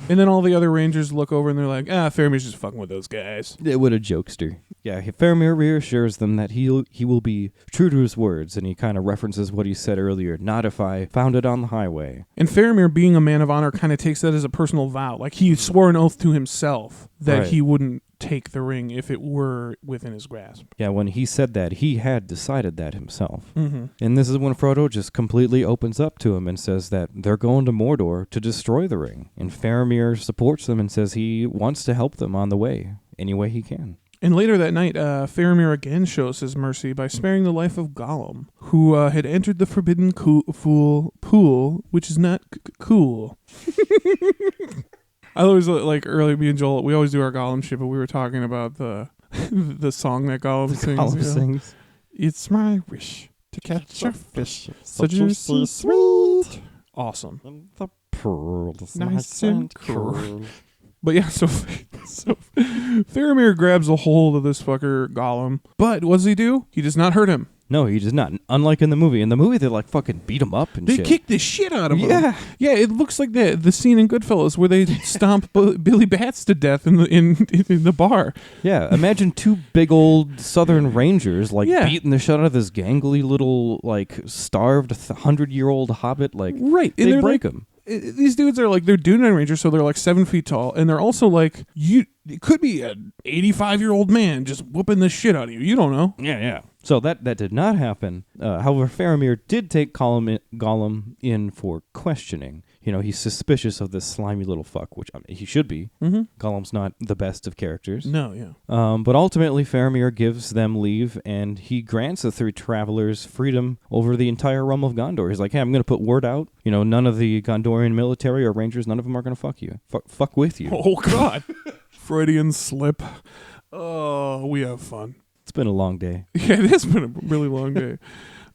And then all the other rangers look over, and they're like, Faramir's just fucking with those guys. Yeah, what a jokester. Yeah, Faramir reassures them that he will be true to his words, and he kind of references what he said earlier, not if I found it on the highway. And Faramir, being a man of honor, kind of takes that as a personal vow. Like, he swore an oath to himself that he wouldn't take the ring if it were within his grasp. Yeah, when he said that, he had decided that himself. Mm-hmm. And this is when Frodo just completely opens up to him and says that they're going to Mordor to destroy the ring. And Faramir supports them and says he wants to help them on the way, any way he can. And later that night, Faramir again shows his mercy by sparing the life of Gollum, who had entered the forbidden pool, which is not cool. I always like early, me and Joel, we always do our Gollum shit, but we were talking about the song that Gollum sings. Gollum sings. It's my wish to catch a fish, so juicy sweet. Awesome. And the pearl is nice and cool. But yeah, so Faramir grabs a hold of this fucker Gollum, but what does he do? He does not hurt him. No, he does not. Unlike in the movie. In the movie, they like fucking beat him up and shit. They kick the shit out of him. Yeah, it looks like the scene in Goodfellas where they stomp Billy Bats to death in the bar. Yeah, imagine 2 big old Southern Rangers beating the shit out of this gangly little starved 100-year-old hobbit. Right, they break him. These dudes are they're Dune Rangers, so they're 7 feet tall, and they're also it could be an 85-year-old man just whooping the shit out of you. You don't know. Yeah. So that did not happen. However, Faramir did take Gollum in for questioning. You know, he's suspicious of this slimy little fuck, which he should be. Mm-hmm. Gollum's not the best of characters. No, yeah. But ultimately, Faramir gives them leave, and he grants the 3 travelers freedom over the entire realm of Gondor. He's like, hey, I'm going to put word out. You know, none of the Gondorian military or rangers, none of them are going to fuck you. Fuck with you. Oh, God. Freudian slip. Oh, we have fun. It's been a long day. Yeah, it has been a really long day.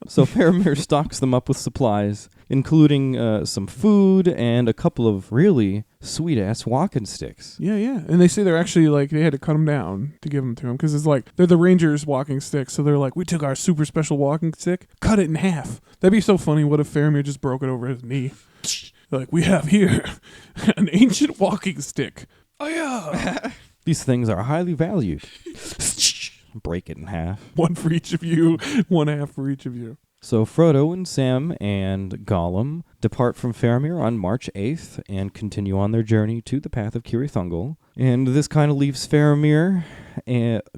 So Faramir stocks them up with supplies, including some food and a couple of really sweet-ass walking sticks. Yeah. And they say they're actually, they had to cut them down to give them to him, because it's they're the Rangers' walking sticks, so they're we took our super special walking stick, cut it in half. That'd be so funny. What if Faramir just broke it over his knee? We have here an ancient walking stick. Oh, yeah. These things are highly valued. Break it in half. 1 for each of you, 1/2 for each of you. So Frodo and Sam and Gollum depart from Faramir on March 8th and continue on their journey to the path of Cirithungol. And this kind of leaves Faramir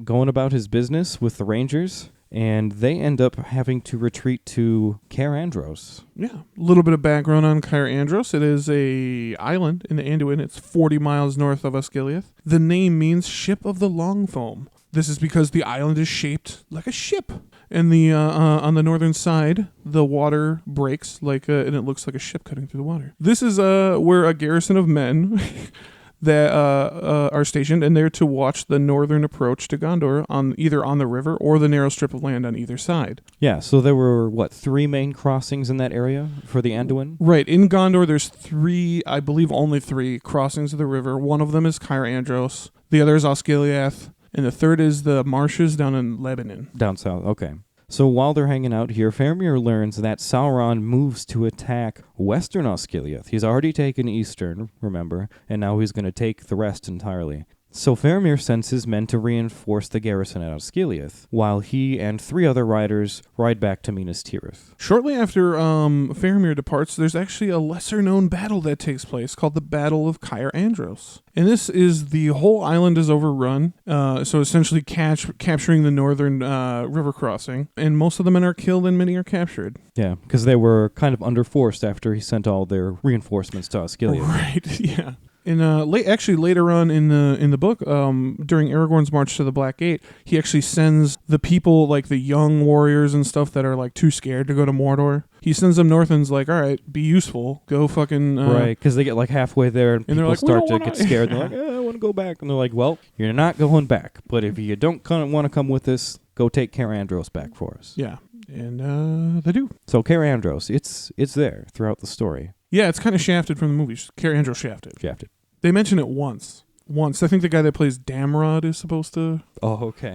going about his business with the Rangers, and they end up having to retreat to Kyer Andros. Yeah, a little bit of background on Kyer Andros. It is a island in the Anduin. It's 40 miles north of Osgiliath. The name means Ship of the Long Foam. This is because the island is shaped like a ship. And on the northern side, the water breaks and it looks like a ship cutting through the water. This is where a garrison of men that are stationed, and they're to watch the northern approach to Gondor either on the river or the narrow strip of land on either side. Yeah, so there were, 3 main crossings in that area for the Anduin? Right. In Gondor, there's 3, I believe only 3, crossings of the river. One of them is Kyer Andros. The other is Osgiliath. And the third is the marshes down in Lebanon. Down south, okay. So while they're hanging out here, Faramir learns that Sauron moves to attack western Osgiliath. He's already taken eastern, remember, and now he's going to take the rest entirely. So Faramir sends his men to reinforce the garrison at Osgiliath, while he and 3 other riders ride back to Minas Tirith. Shortly after Faramir departs, there's actually a lesser-known battle that takes place called the Battle of Kyer Andros. And this is the whole island is overrun, so essentially capturing the northern river crossing. And most of the men are killed and many are captured. Yeah, because they were kind of underforced after he sent all their reinforcements to Osgiliath. Right, yeah. And actually later on in the book, during Aragorn's march to the Black Gate, he actually sends the people, like the young warriors and stuff that are like too scared to go to Mordor. He sends them north and's like, all right, be useful, go fucking... right, because they get like halfway there and people like, start to get scared. And they're like, I want to go back. And they're like, well, you're not going back. But if you don't want to come with us, go take Kyer Andros back for us. Yeah, and they do. So Kyer Andros, it's there throughout the story. Yeah, it's kind of shafted from the movies. Kyer Andros shafted. They mention it once. I think the guy that plays Damrod is supposed to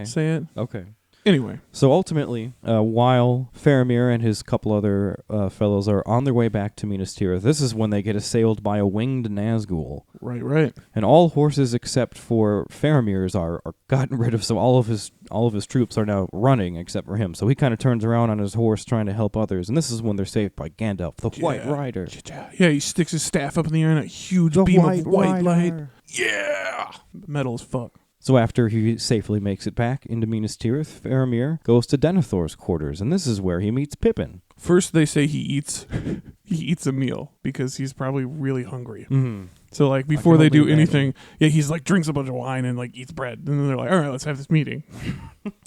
say it. Okay. Anyway. So ultimately, while Faramir and his couple other fellows are on their way back to Minas Tirith, this is when they get assailed by a winged Nazgul. Right. And all horses except for Faramir's are gotten rid of, so all of his troops are now running except for him. So he kind of turns around on his horse trying to help others, and this is when they're saved by Gandalf, the White Rider. Yeah, he sticks his staff up in the air and a huge beam of white light. Yeah! Metal as fuck. So after he safely makes it back into Minas Tirith, Faramir goes to Denethor's quarters, and this is where he meets Pippin. First, they say he eats a meal because he's probably really hungry. Mm-hmm. So like before they do anything, he's like drinks a bunch of wine and like eats bread, and then they're like, all right, let's have this meeting.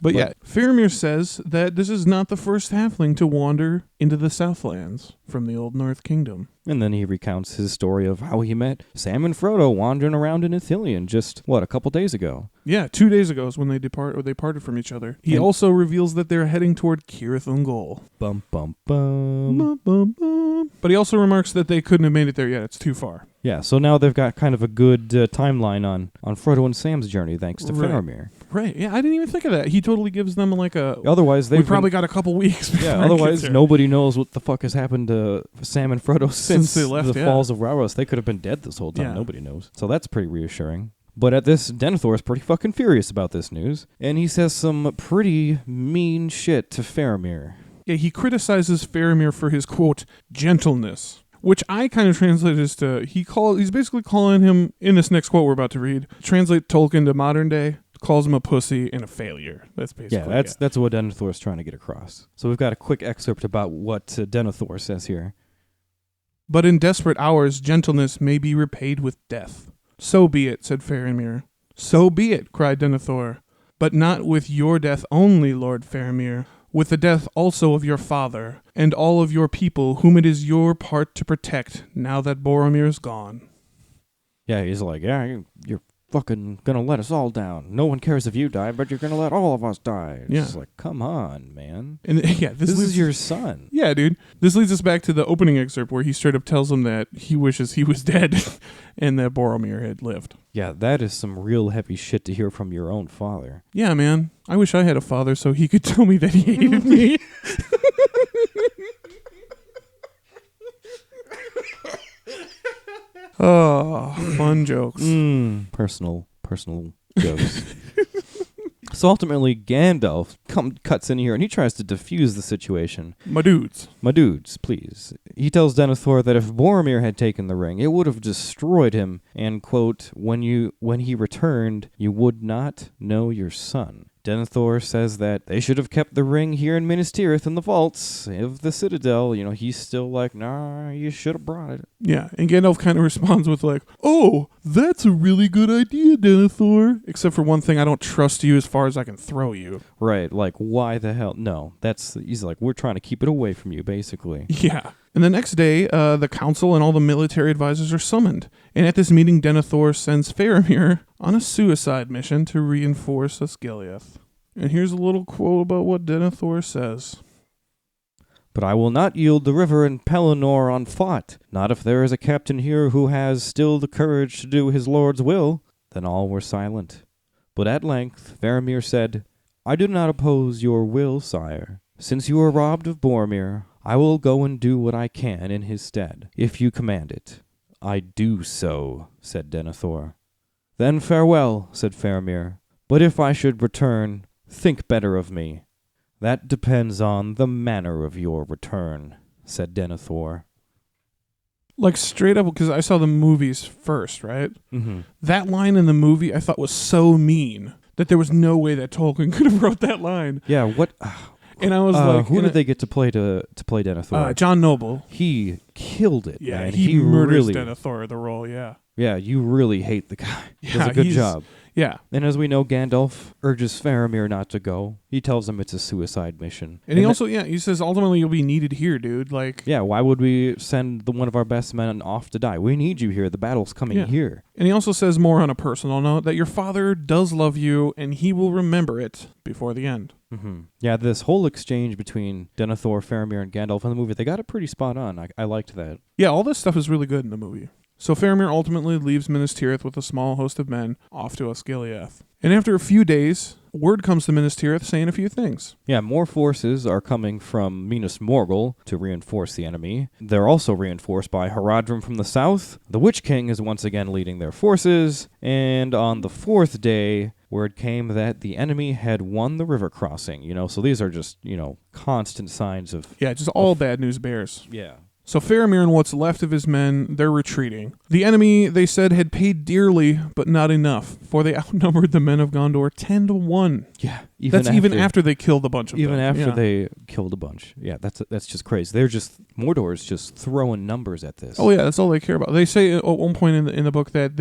But Faramir says that this is not the first halfling to wander into the Southlands from the Old North Kingdom. And then he recounts his story of how he met Sam and Frodo wandering around in Athenian just, a couple days ago. Yeah, 2 days ago is when they parted from each other. He also reveals that they're heading toward Cirith Ungol. Bum, bum, bum. Bum, bum, bum. But he also remarks that they couldn't have made it there yet. It's too far. Yeah, so now they've got kind of a good timeline on Frodo and Sam's journey, thanks to Faramir. Right, yeah, I didn't even think of that. He totally gives them Otherwise, we probably got a couple weeks. Yeah, otherwise nobody knows what the fuck has happened to Sam and Frodo since they left, the Falls of Rauros. They could have been dead this whole time. Yeah. Nobody knows. So that's pretty reassuring. But at this, Denethor is pretty fucking furious about this news, and he says some pretty mean shit to Faramir. Yeah, he criticizes Faramir for his, quote, gentleness, which I kind of translate as to, he's basically calling him, in this next quote we're about to read, translate Tolkien to modern day, calls him a pussy and a failure. That's basically that's what Denethor is trying to get across. So we've got a quick excerpt about what Denethor says here. But in desperate hours, gentleness may be repaid with death. So be it, said Faramir. So be it, cried Denethor. But not with your death only, Lord Faramir, with the death also of your father, and all of your people whom it is your part to protect now that Boromir is gone. Yeah, he's like, you're fucking gonna let us all down. No one cares if you die, but you're gonna let all of us die. It's just like, come on, man. And this is your son. Yeah, dude. This leads us back to the opening excerpt where he straight up tells him that he wishes he was dead and that Boromir had lived. Yeah, that is some real heavy shit to hear from your own father. Yeah, man. I wish I had a father so he could tell me that he hated me. Oh, fun jokes. Personal jokes. So ultimately, Gandalf cuts in here and he tries to defuse the situation. My dudes, please. He tells Denethor that if Boromir had taken the ring, it would have destroyed him. And, quote, when he returned, you would not know your son. Denethor says that they should have kept the ring here in Minas Tirith in the vaults of the Citadel. He's still like, nah, you should have brought it. Yeah, and Gandalf kind of responds with like, oh, that's a really good idea, Denethor. Except for one thing, I don't trust you as far as I can throw you. Right, like, why the hell? No, he's like, we're trying to keep it away from you, basically. Yeah. And the next day, the council and all the military advisors are summoned. And at this meeting, Denethor sends Faramir on a suicide mission to reinforce Osgiliath. And here's a little quote about what Denethor says. But I will not yield the river in Pelennor unfought, not if there is a captain here who has still the courage to do his lord's will. Then all were silent. But at length Faramir said, I do not oppose your will, sire. Since you are robbed of Boromir, I will go and do what I can in his stead, if you command it. I do so, said Denethor. Then farewell, said Faramir. But if I should return, think better of me. That depends on the manner of your return, said Denethor. Like straight up, because I saw the movies first, right? Mm-hmm. That line in the movie I thought was so mean that there was no way that Tolkien could have wrote that line. Yeah, what? And I was like, who did they get to play Denethor? John Noble. He killed it. Yeah, man. he murders really, Denethor the role. Yeah. Yeah, you really hate the guy. Yeah, Does a good job. Yeah. And as we know, Gandalf urges Faramir not to go. He tells him it's a suicide mission. And he also, he says, ultimately you'll be needed here, dude. Like, yeah, why would we send one of our best men off to die? We need you here. The battle's coming here. And he also says more on a personal note that your father does love you and he will remember it before the end. Mm-hmm. Yeah, this whole exchange between Denethor, Faramir, and Gandalf in the movie, they got it pretty spot on. I liked that. Yeah, all this stuff is really good in the movie. So Faramir ultimately leaves Minas Tirith with a small host of men off to Osgiliath. And after a few days, word comes to Minas Tirith saying a few things. Yeah, more forces are coming from Minas Morgul to reinforce the enemy. They're also reinforced by Haradrim from the south. The Witch King is once again leading their forces. And on the fourth day, word came that the enemy had won the river crossing. So these are just, constant signs of... Yeah, just all bad news bears. Yeah. So Faramir and what's left of his men, they're retreating. The enemy, they said, had paid dearly, but not enough, for they outnumbered the men of Gondor 10-1. Yeah, even after they killed a bunch of them. Even after they killed a bunch. Yeah, that's just crazy. Mordor's just throwing numbers at this. Oh yeah, that's all they care about. They say at one point in the book that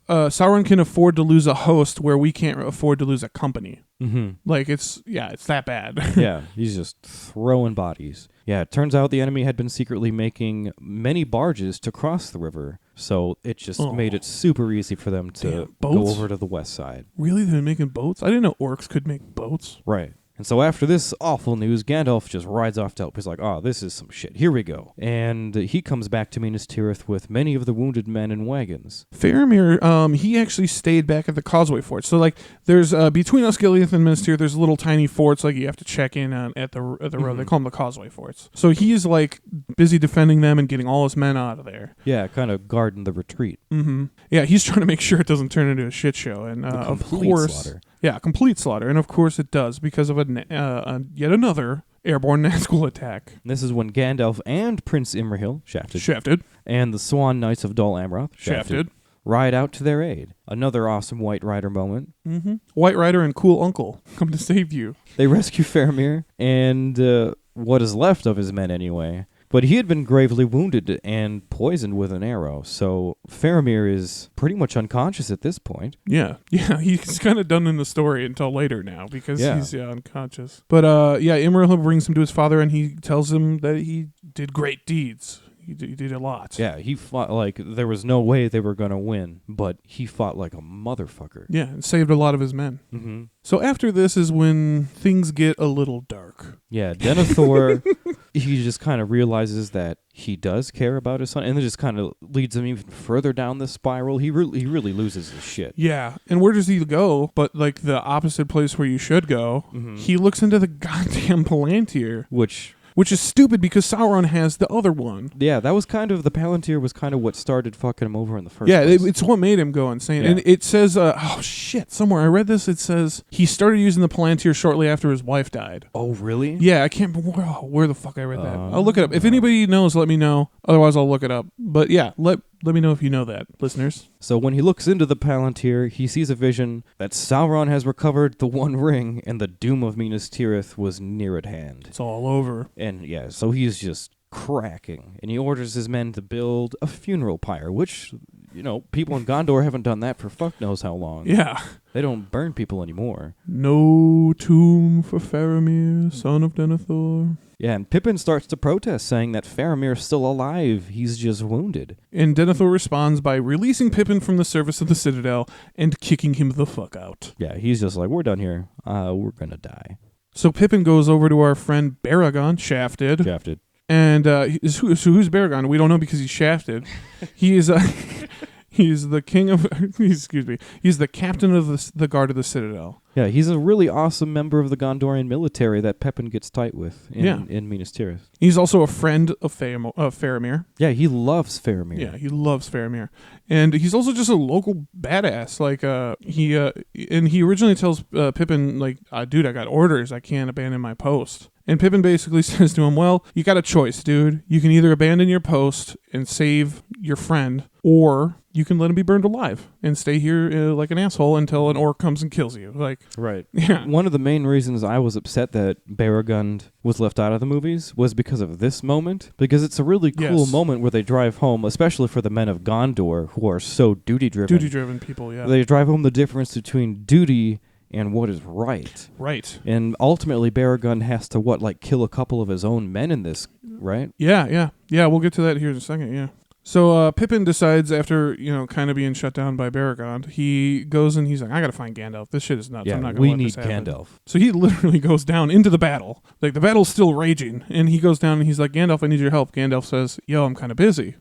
Sauron can afford to lose a host where we can't afford to lose a company. Mm-hmm. Like, it's that bad. Yeah, he's just throwing bodies. Yeah, it turns out the enemy had been secretly making many barges to cross the river, so it just made it super easy for them to go over to the west side. Really? They're making boats? I didn't know orcs could make boats. Right. And so after this awful news, Gandalf just rides off to help. He's like, oh, this is some shit. Here we go. And he comes back to Minas Tirith with many of the wounded men in wagons. Faramir, he actually stayed back at the Causeway Fort. So, like, there's, between Osgiliath and Minas Tirith, there's little tiny forts, like, you have to check in at the road. Mm-hmm. They call them the Causeway Forts. So he's, like, busy defending them and getting all his men out of there. Yeah, kind of guarding the retreat. Mm-hmm. Yeah, he's trying to make sure it doesn't turn into a shit show. And, of course... slaughter. Yeah, complete slaughter. And, of course, it does because of yet another airborne Nazgul attack. And this is when Gandalf and Prince Imrahil, shafted, and the Swan Knights of Dol Amroth, shafted, ride out to their aid. Another awesome White Rider moment. Mm-hmm. White Rider and Cool Uncle come to save you. They rescue Faramir and what is left of his men anyway. But he had been gravely wounded and poisoned with an arrow, so Faramir is pretty much unconscious at this point. Yeah, he's kind of done in the story until later now because he's unconscious. But Imrahil brings him to his father and he tells him that he did great deeds. He did a lot. Yeah, he fought like there was no way they were going to win, but he fought like a motherfucker. Yeah, and saved a lot of his men. Mm-hmm. So after this is when things get a little dark. Yeah, Denethor, he just kind of realizes that he does care about his son, and it just kind of leads him even further down the spiral. He really loses his shit. Yeah, and where does he go? But like the opposite place where you should go. Mm-hmm. He looks into the goddamn Palantir. Which is stupid because Sauron has the other one. Yeah, that was kind of, the Palantir was kind of what started fucking him over in the first place. Yeah, it's what made him go insane. Yeah. And it says, somewhere I read this, it says he started using the Palantir shortly after his wife died. Oh, really? Yeah, I can't remember where the fuck I read that. I'll look it up. If anybody knows, let me know. Otherwise, I'll look it up. But yeah, let me know if you know that, listeners. So when he looks into the Palantir, he sees a vision that Sauron has recovered the One Ring and the doom of Minas Tirith was near at hand. It's all over. And yeah, so he's just cracking. And he orders his men to build a funeral pyre, which, people in Gondor haven't done that for fuck knows how long. Yeah. They don't burn people anymore. No tomb for Faramir, son of Denethor. Yeah, and Pippin starts to protest, saying that Faramir's still alive. He's just wounded. And Denethor responds by releasing Pippin from the service of the Citadel and kicking him the fuck out. Yeah, he's just like, we're done here. We're gonna die. So Pippin goes over to our friend Baragon, shafted. And who's Baragon? We don't know because he's shafted. He's the king of... excuse me. He's the captain of the guard of the Citadel. Yeah, he's a really awesome member of the Gondorian military that Pippin gets tight with in Minas Tirith. He's also a friend of Faramir. Yeah, he loves Faramir. Yeah, he loves Faramir. And he's also just a local badass. Like, he originally tells Pippin, like, dude, I got orders. I can't abandon my post. And Pippin basically says to him, well, you got a choice, dude. You can either abandon your post and save your friend, or you can let him be burned alive and stay here like an asshole until an orc comes and kills you. Like, right. Yeah. One of the main reasons I was upset that Baragund was left out of the movies was because of this moment, because it's a really cool moment where they drive home, especially for the men of Gondor who are so duty-driven. Duty-driven people, yeah. They drive home the difference between duty and what is right. Right. And ultimately, Baragund has to, kill a couple of his own men in this, right? Yeah, we'll get to that here in a second, yeah. So Pippin decides after, kind of being shut down by Baragond, he goes and he's like, I gotta find Gandalf. This shit is nuts. Yeah, I'm not gonna let this happen. Gandalf. So he literally goes down into the battle. Like, the battle's still raging. And he goes down and he's like, Gandalf, I need your help. Gandalf says, yo, I'm kind of busy.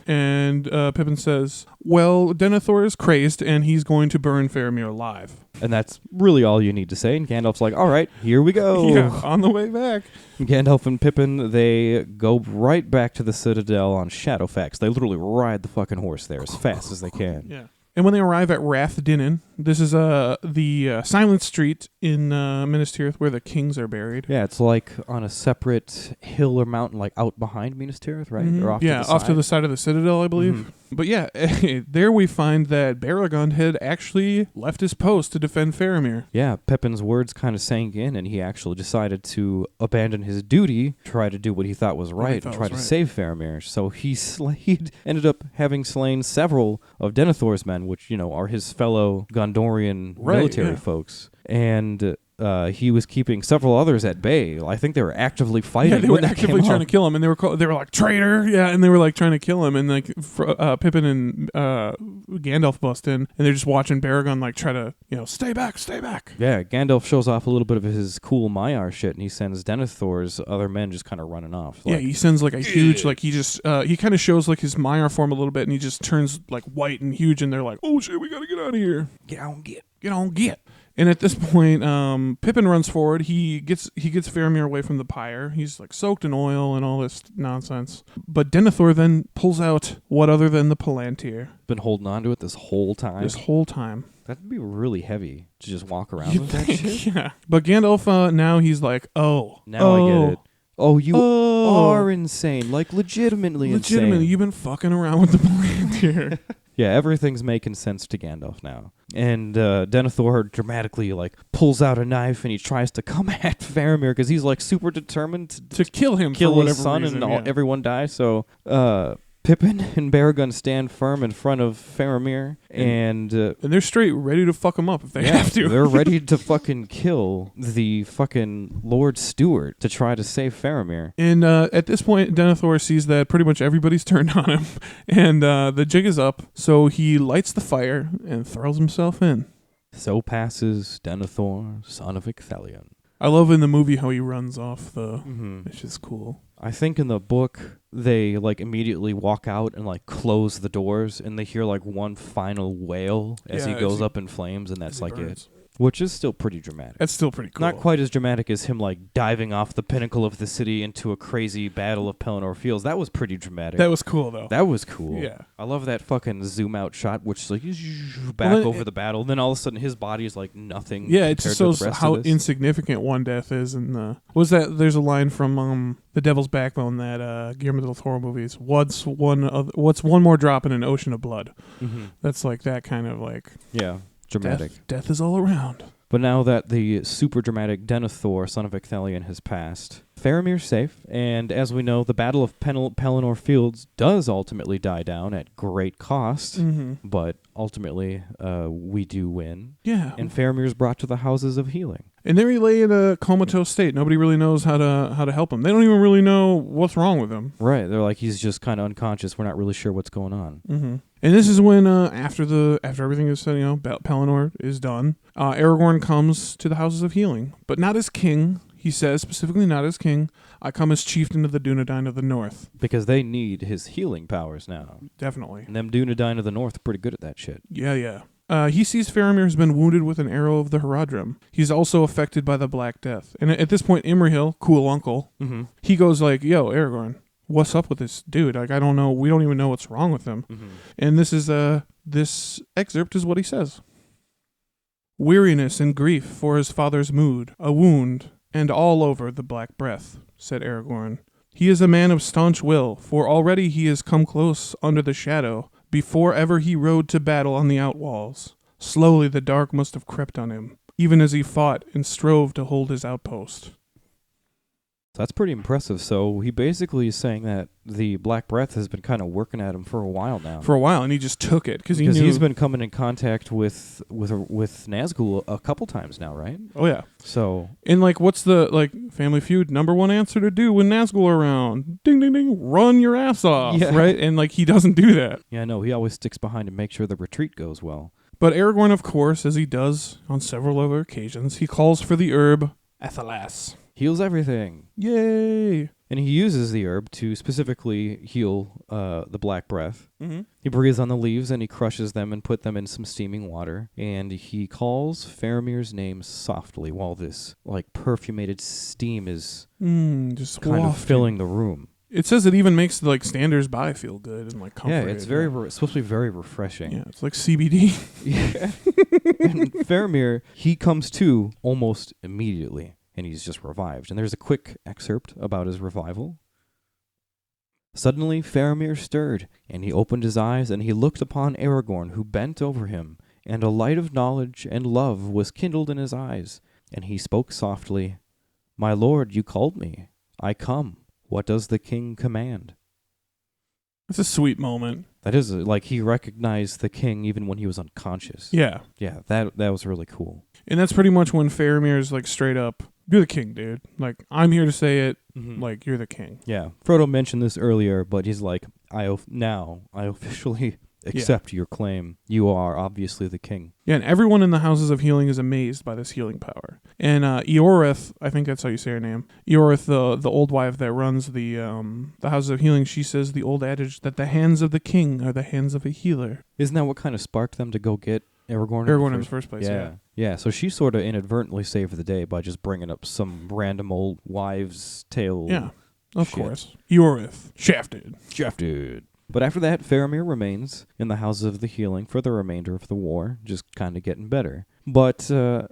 And Pippin says, well, Denethor is crazed and he's going to burn Faramir alive. And that's really all you need to say. And Gandalf's like, all right, here we go. Yeah, on the way back. Gandalf and Pippin, they go right back to the Citadel on Shadowfax. They literally ride the fucking horse there as fast as they can. Yeah. And when they arrive at Rath Dinnan, this is the silent street in Minas Tirith where the kings are buried. Yeah, it's like on a separate hill or mountain, like out behind Minas Tirith, right? Mm-hmm. Or off to the side of the Citadel, I believe. Mm-hmm. But yeah, there we find that Baragond had actually left his post to defend Faramir. Yeah, Pippin's words kind of sank in, and he actually decided to abandon his duty, try to do what he thought was right, and try to save Faramir. So he ended up having slain several of Denethor's men, which, are his fellow Gondorian military folks. And he was keeping several others at bay. I think they were actively fighting. Yeah, they were actively trying to kill him, and they were like, traitor. Yeah, and they were like trying to kill him, and like Pippin and Gandalf bust in, and they're just watching Baragond like try to stay back. Yeah, Gandalf shows off a little bit of his cool Maiar shit, and he sends Denethor's other men just kind of running off. Yeah, he sends like a huge he kind of shows like his Maiar form a little bit, and he just turns like white and huge, and they're like, oh shit, we gotta get out of here. Get on, get. And at this point, Pippin runs forward. He gets Faramir away from the pyre. He's like soaked in oil and all this nonsense. But Denethor then pulls out what other than the Palantir. Been holding on to it this whole time. That'd be really heavy to just walk around with that shit. Yeah. But Gandalf, now he's like, I get it. Oh, you are insane. Like, legitimately insane. You've been fucking around with the Palantir. Yeah, everything's making sense to Gandalf now. And Denethor dramatically pulls out a knife and he tries to come at Faramir because he's super determined to kill him, kill for whatever his son, reason, and everyone dies. So Pippin and Baragund stand firm in front of Faramir, and they're straight ready to fuck him up if they have to. They're ready to fucking kill the fucking Lord Stewart to try to save Faramir. And at this point, Denethor sees that pretty much everybody's turned on him, and the jig is up, so he lights the fire and throws himself in. So passes Denethor, son of Icthelion. I love in the movie how he runs off it's just cool. I think in the book they immediately walk out and close the doors, and they hear one final wail as he goes up in flames, and that's it. Which is still pretty dramatic. That's still pretty cool. Not quite as dramatic as him diving off the pinnacle of the city into a crazy battle of Pelennor Fields. That was pretty dramatic. That was cool though. That was cool. Yeah. I love that fucking zoom out shot, which back over the battle. And then all of a sudden his body is nothing. Yeah, it just shows how insignificant one death is. And there's a line from The Devil's Backbone that Guillermo del Toro movies. What's one more drop in an ocean of blood? Mm-hmm. That's that kind of yeah. Dramatic. Death is all around. But now that the super dramatic Denethor, son of Icthelion, has passed, Faramir's safe, and as we know, the Battle of Pelennor Fields does ultimately die down at great cost, but ultimately we do win. Yeah. And Faramir's brought to the Houses of Healing. And there he lay in a comatose state. Nobody really knows how to help him. They don't even really know what's wrong with him. Right. They're like, he's just kind of unconscious. We're not really sure what's going on. Mm-hmm. And this is when, after everything is said, Pelennor is done, Aragorn comes to the Houses of Healing, but not as king. He says specifically, not as king. I come as chieftain of the Dunedain of the North. Because they need his healing powers now. Definitely. And them Dunedain of the North are pretty good at that shit. Yeah. He sees Faramir has been wounded with an arrow of the Haradrim. He's also affected by the Black Death. And at this point, Imrahil, cool uncle, he goes like, yo, Aragorn, what's up with this dude? Like, I don't know. We don't even know what's wrong with him. Mm-hmm. And this excerpt is what he says. Weariness and grief for his father's mood, a wound, and all over the black breath, said Aragorn. He is a man of staunch will, for already he has come close under the shadow, before ever he rode to battle on the outwalls. Slowly the dark must have crept on him, even as he fought and strove to hold his outpost. That's pretty impressive. So he basically is saying that the Black Breath has been kind of working at him for a while now. And he just took it because he's been coming in contact with Nazgul a couple times now, right? Oh yeah. So and what's the Family Feud #1 answer to do when Nazgul are around? Ding ding ding, run your ass off, right? And he doesn't do that. Yeah, no, he always sticks behind to make sure the retreat goes well. But Aragorn, of course, as he does on several other occasions, he calls for the herb Athelas. Heals everything. Yay! And he uses the herb to specifically heal the Black Breath. Mm-hmm. He breathes on the leaves and he crushes them and put them in some steaming water. And he calls Faramir's name softly while this perfumated steam is just kind of filling the room. It says it even makes the standers by feel good and comforted. Yeah, it's supposed to be very refreshing. Yeah, it's like CBD. Yeah. And Faramir, he comes to almost immediately. And he's just revived. And there's a quick excerpt about his revival. Suddenly Faramir stirred, and he opened his eyes, and he looked upon Aragorn, who bent over him, and a light of knowledge and love was kindled in his eyes. And he spoke softly, My lord, you called me. I come. What does the king command? It's a sweet moment. That is, he recognized the king even when he was unconscious. Yeah. Yeah, that was really cool. And that's pretty much when Faramir's straight up, you're the king, dude. I'm here to say it. Mm-hmm. You're the king. Yeah. Frodo mentioned this earlier, but he's like, I officially accept your claim. You are obviously the king. Yeah, and everyone in the Houses of Healing is amazed by this healing power. And Eorith, I think that's how you say her name. Eorith, the old wife that runs the Houses of Healing, she says the old adage that the hands of the king are the hands of a healer. Isn't that what kind of sparked them to go get Aragorn in the first place, yeah. Yeah, so she sort of inadvertently saved the day by just bringing up some random old wives' tale. Yeah, of course. Eorith. Shafted. But after that, Faramir remains in the Houses of the Healing for the remainder of the war, just kind of getting better. But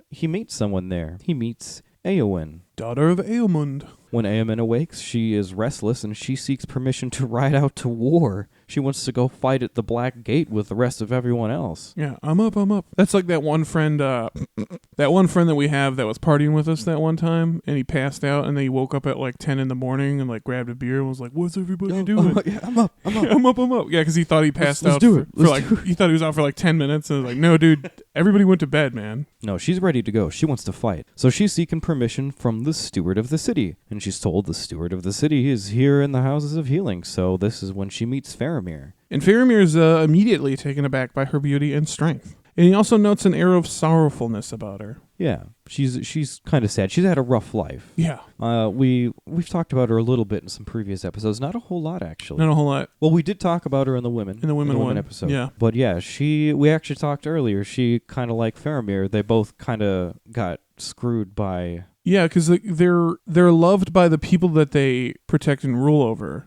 he meets someone there. He meets Éowyn, daughter of Éomund. When Éowyn awakes, she is restless and she seeks permission to ride out to war. She wants to go fight at the Black Gate with the rest of everyone else. Yeah, I'm up. That's like that one friend that we have that was partying with us that one time, and he passed out, and then he woke up at 10 in the morning and grabbed a beer and was like, "What's everybody doing?" Yeah, I'm up. I'm up. Yeah, because he thought he passed out. He thought he was out for 10 minutes, and I was like, "No, dude, everybody went to bed, man." No, she's ready to go. She wants to fight. So she's seeking permission from the steward of the city, and she's told the steward of the city is here in the Houses of Healing. So this is when she meets Faramir. And Faramir is immediately taken aback by her beauty and strength. And he also notes an air of sorrowfulness about her. Yeah, she's kind of sad. She's had a rough life. Yeah. We've talked about her a little bit in some previous episodes. Not a whole lot, actually. Not a whole lot. Well, we did talk about her in the women. In the women episode. Yeah. But yeah, we actually talked earlier. She kind of like Faramir. They both kind of got screwed by... Yeah, because they're loved by the people that they protect and rule over,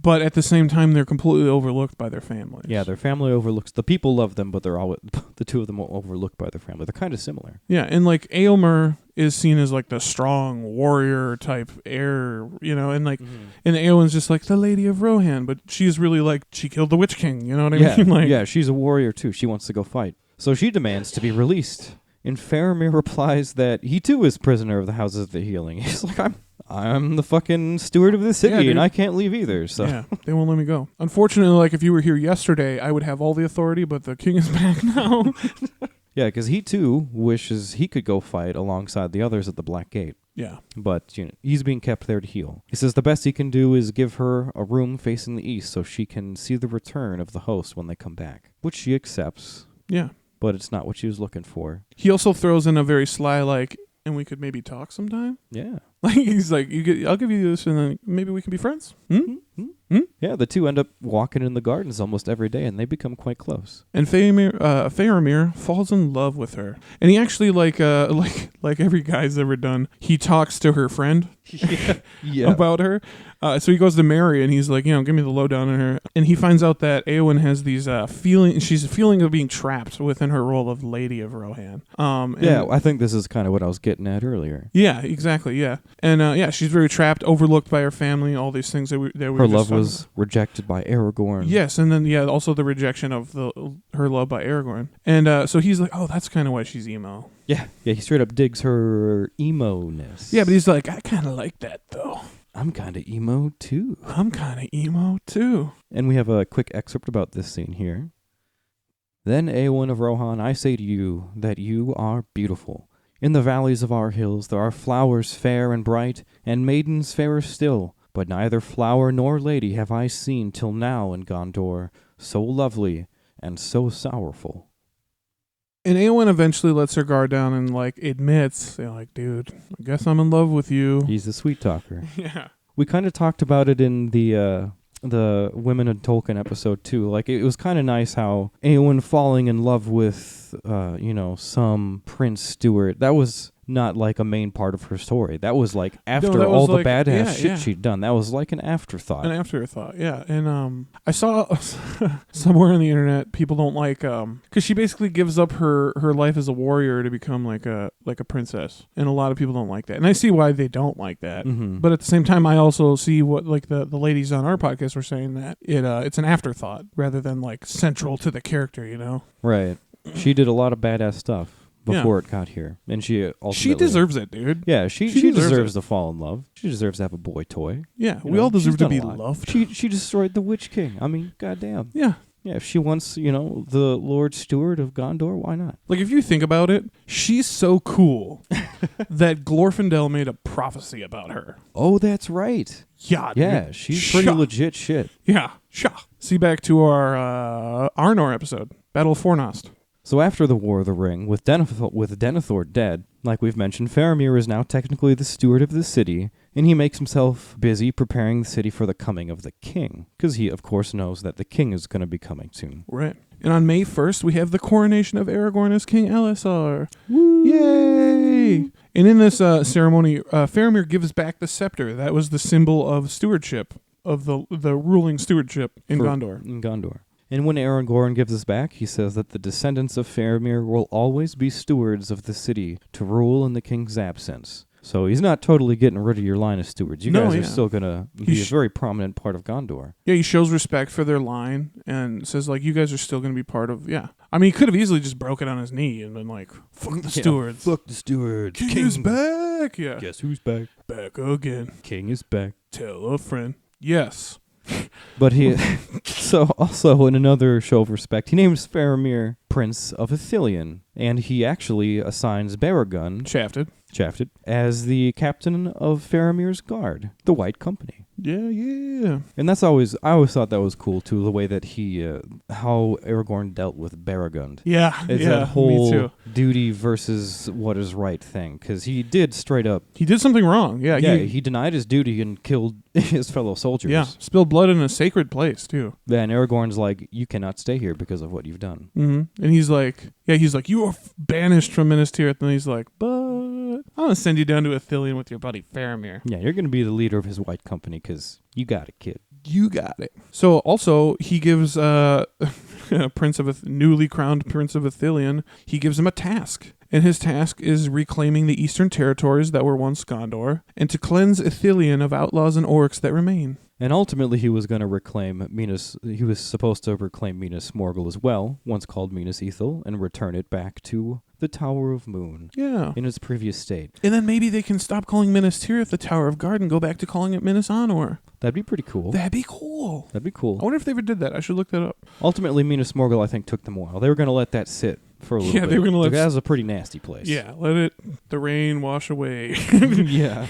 but at the same time they're completely overlooked by their families. Yeah, their family overlooks the people love them, but they're all the two of them are overlooked by their family. They're kind of similar. Yeah, and Éomer is seen as the strong warrior type heir, and and Éowyn's just the Lady of Rohan, but she's really she killed the Witch King. You know what I mean? Yeah, she's a warrior too. She wants to go fight, so she demands to be released. And Faramir replies that he too is prisoner of the Houses of the Healing. He's like, I'm the fucking steward of the city, and I can't leave either. So yeah, they won't let me go. Unfortunately, if you were here yesterday, I would have all the authority, but the king is back now. Yeah, because he too wishes he could go fight alongside the others at the Black Gate. Yeah. But he's being kept there to heal. He says the best he can do is give her a room facing the east so she can see the return of the host when they come back, which she accepts. Yeah. But it's not what she was looking for. He also throws in a very sly, like, and we could maybe talk sometime. Yeah. Like, he's like, I'll give you this, and then maybe we can be friends. Yeah, the two end up walking in the gardens almost every day, and they become quite close. And Faramir falls in love with her, and he actually, like every guy's ever done, he talks to her friend about her. So he goes to Mary, and he's like, give me the lowdown on her. And he finds out that Éowyn has these she's feeling of being trapped within her role of Lady of Rohan. I think this is kind of what I was getting at earlier. Yeah, exactly, yeah. And she's very trapped, overlooked by her family, all these things that we her love was rejected by Aragorn. Yes, and then also the rejection of her love by Aragorn. And so he's like, oh, that's kind of why she's emo. Yeah, he straight up digs her emo-ness. Yeah, but he's like, I kind of like that, though. I'm kind of emo, too. And we have a quick excerpt about this scene here. Then, Éowyn of Rohan, I say to you that you are beautiful. In the valleys of our hills there are flowers fair and bright, and maidens fairer still. But neither flower nor lady have I seen till now in Gondor, so lovely and so sorrowful. And Éowyn eventually lets her guard down and, like, admits, dude, I guess I'm in love with you. He's the sweet talker. Yeah. We kind of talked about it in the Women of Tolkien episode, too. Like, it was kind of nice how Éowyn falling in love with, some Prince Stewart, that was not like a main part of her story. That was like after all the badass shit she'd done. That was like an afterthought. Yeah. And I saw somewhere on the internet people don't like because she basically gives up her life as a warrior to become like a princess, and a lot of people don't like that. And I see why they don't like that. Mm-hmm. But at the same time, I also see what like the ladies on our podcast were saying, that it's an afterthought rather than like central to the character. Right. She did a lot of badass stuff before it got here, and she deserves it, dude. Yeah, she deserves to fall in love. She deserves to have a boy toy. Yeah, we all deserve to be loved. She destroyed the Witch King. I mean, goddamn. Yeah. Yeah, if she wants, the Lord Steward of Gondor, why not? Like, if you think about it, she's so cool that Glorfindel made a prophecy about her. Oh, that's right. Yeah, dude. Yeah, she's pretty legit shit. Yeah, See back to our Arnor episode, Battle of Fornost. So after the War of the Ring, with Denethor dead, like we've mentioned, Faramir is now technically the steward of the city, and he makes himself busy preparing the city for the coming of the king, because he, of course, knows that the king is going to be coming soon. Right. And on May 1st, we have the coronation of Aragorn as King Elisar. Woo! Yay! And in this ceremony, Faramir gives back the scepter. That was the symbol of stewardship, of the ruling stewardship in Gondor. In Gondor. And when Aragorn gives us back, he says that the descendants of Faramir will always be stewards of the city to rule in the king's absence. So he's not totally getting rid of your line of stewards. You guys are still going to be a very prominent part of Gondor. Yeah, he shows respect for their line and says, like, you guys are still going to be part of, I mean, he could have easily just broken on his knee and been like, fuck the stewards. Fuck the stewards. King is back. Yeah. Guess who's back? Back again. King is back. Tell a friend. Yes. But he, so also in another show of respect, he names Faramir Prince of Ithilien, and he actually assigns Baragun, Shafted, as the captain of Faramir's guard, the White Company. Yeah. And I always thought that was cool too, the way that how Aragorn dealt with Baragun. Yeah, it's that whole duty versus what is right thing, because he did straight up. He did something wrong. Yeah, he denied his duty and killed his fellow soldiers. Yeah, spilled blood in a sacred place too. Yeah, and Aragorn's like, you cannot stay here because of what you've done. Mm-hmm. And he's like, you are banished from Minas Tirith. And he's like, but I'm gonna send you down to Ithilien with your buddy Faramir. Yeah, you're gonna be the leader of his White Company because you got it, kid. You got it. So also he gives newly crowned Prince of Ithilien, he gives him a task. And his task is reclaiming the eastern territories that were once Gondor, and to cleanse Ithilien of outlaws and orcs that remain. And ultimately he was going to reclaim Minas, he was supposed to reclaim Minas Morgul as well, once called Minas Ithil, and return it back to the Tower of Moon. Yeah. In its previous state. And then maybe they can stop calling Minas Tirith the Tower of Guard and go back to calling it Minas Anor. That'd be pretty cool. That'd be cool. I wonder if they ever did that. I should look that up. Ultimately, Minas Morgul, I think, took them a while. They were going to let that sit for a little bit. They were going to let... That was a pretty nasty place. Yeah, the rain wash away. Yeah.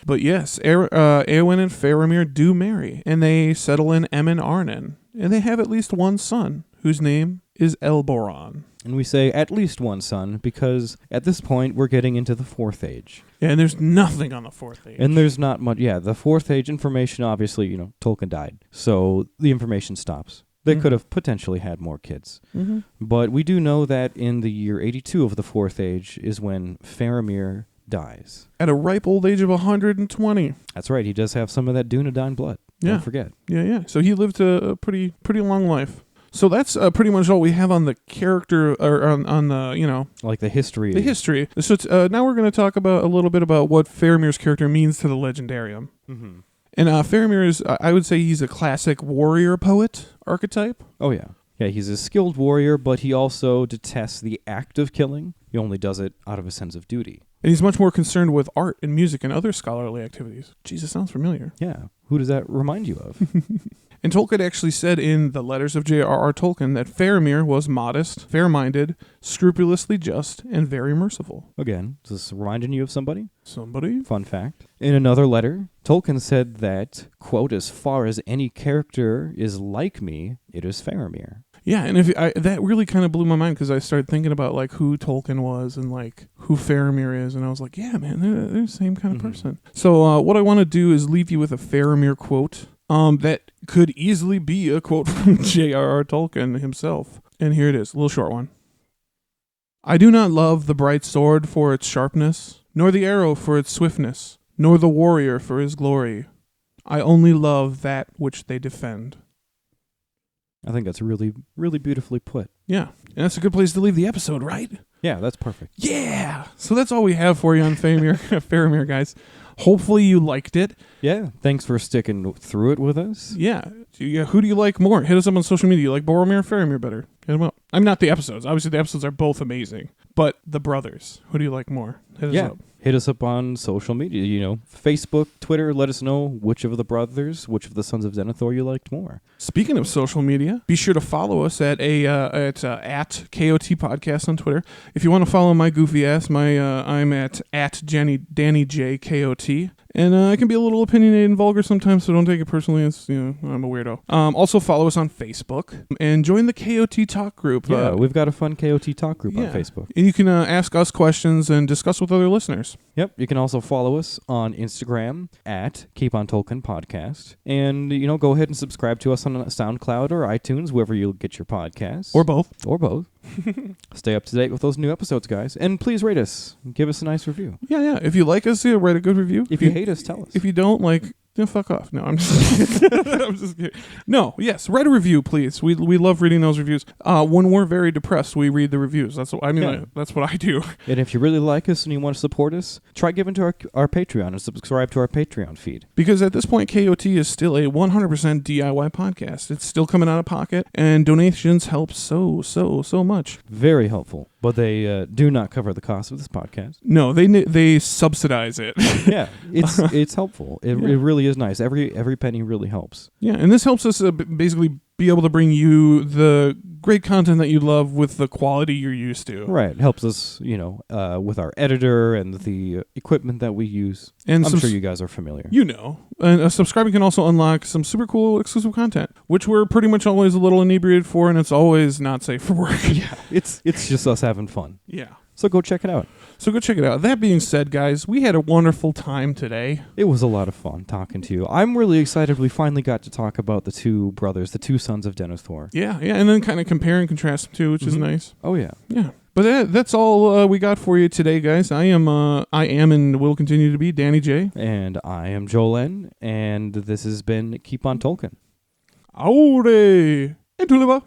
But yes, Éowyn and Faramir do marry, and they settle in Emyn Arnen, and they have at least one son, whose name is Elboron. And we say at least one son because at this point we're getting into the Fourth Age. Yeah, and there's nothing on the Fourth Age. And there's not much. Yeah, the Fourth Age information, obviously, Tolkien died. So the information stops. They could have potentially had more kids. Mm-hmm. But we do know that in the year 82 of the Fourth Age is when Faramir dies. At a ripe old age of 120. That's right. He does have some of that Dunedain blood. Yeah. Don't forget. Yeah. So he lived a pretty long life. So that's pretty much all we have on the character, or on the, like the history. The history. So now we're going to talk about a little bit about what Faramir's character means to the Legendarium. Mm-hmm. And Faramir is, I would say he's a classic warrior poet archetype. Oh, yeah. Yeah, he's a skilled warrior, but he also detests the act of killing. He only does it out of a sense of duty. And he's much more concerned with art and music and other scholarly activities. Jesus, sounds familiar. Yeah. Who does that remind you of? And Tolkien actually said in the letters of J.R.R. Tolkien that Faramir was modest, fair-minded, scrupulously just, and very merciful. Again, is this reminding you of somebody? Somebody? Fun fact. In another letter, Tolkien said that, quote, as far as any character is like me, it is Faramir. Yeah, and that really kind of blew my mind because I started thinking about like who Tolkien was and like who Faramir is, and I was like, yeah, man, they're the same kind of person. So what I want to do is leave you with a Faramir quote that could easily be a quote from J.R.R. Tolkien himself. And here it is, a little short one. I do not love the bright sword for its sharpness, nor the arrow for its swiftness, nor the warrior for his glory. I only love that which they defend. I think that's really, really beautifully put. Yeah, and that's a good place to leave the episode, right? Yeah, that's perfect. Yeah! So that's all we have for you on Faramir, guys. Hopefully you liked it. Yeah, thanks for sticking through it with us. Yeah. Who do you like more? Hit us up on social media. You like Boromir or Faramir better? Hit them up. I'm not the episodes. Obviously, the episodes are both amazing. But the brothers, who do you like more? Hit us up. Hit us up on social media, Facebook, Twitter. Let us know which of the brothers, which of the sons of Denethor you liked more. Speaking of social media, be sure to follow us at KOT Podcast on Twitter. If you want to follow my goofy ass, I'm at Danny J KOT. And I can be a little opinionated and vulgar sometimes, so don't take it personally. It's, I'm a weirdo. Also, follow us on Facebook and join the KOT Talk group. Yeah, we've got a fun KOT Talk group on Facebook. And you can ask us questions and discuss with other listeners. Yep, you can also follow us on Instagram at Keep on Tolkien Podcast. And, go ahead and subscribe to us on SoundCloud or iTunes, wherever you get your podcasts. Or both. Stay up to date with those new episodes, guys. And please rate us. Give us a nice review. Yeah. If you like us, write a good review. If you hate us, tell us. If you don't, fuck off. No, I'm just kidding. I'm just kidding. No, yes, write a review, please. We love reading those reviews. When we're very depressed, we read the reviews. That's what that's what I do. And if you really like us and you want to support us, try giving to our Patreon and subscribe to our Patreon feed. Because at this point, KOT is still a 100% DIY podcast. It's still coming out of pocket, and donations help so much. Very helpful. But they do not cover the cost of this podcast. No, they subsidize it. Yeah, it's helpful. It really is nice. Every penny really helps. Yeah, and this helps us basically be able to bring you the great content that you love with the quality you're used to. Right. It helps us, with our editor and the equipment that we use. And I'm sure you guys are familiar. And subscribing can also unlock some super cool exclusive content, which we're pretty much always a little inebriated for, and it's always not safe for work. Yeah. It's just us having fun. Yeah. So go check it out. That being said, guys, we had a wonderful time today. It was a lot of fun talking to you. I'm really excited we finally got to talk about the two brothers, the two sons of Denethor. Yeah, and then kind of compare and contrast them too, which is nice. Oh, yeah. Yeah. But that's all we got for you today, guys. I am and will continue to be Danny J. And I am Joel N. And this has been Keep on Tolkien. Aure! Et tu le vas?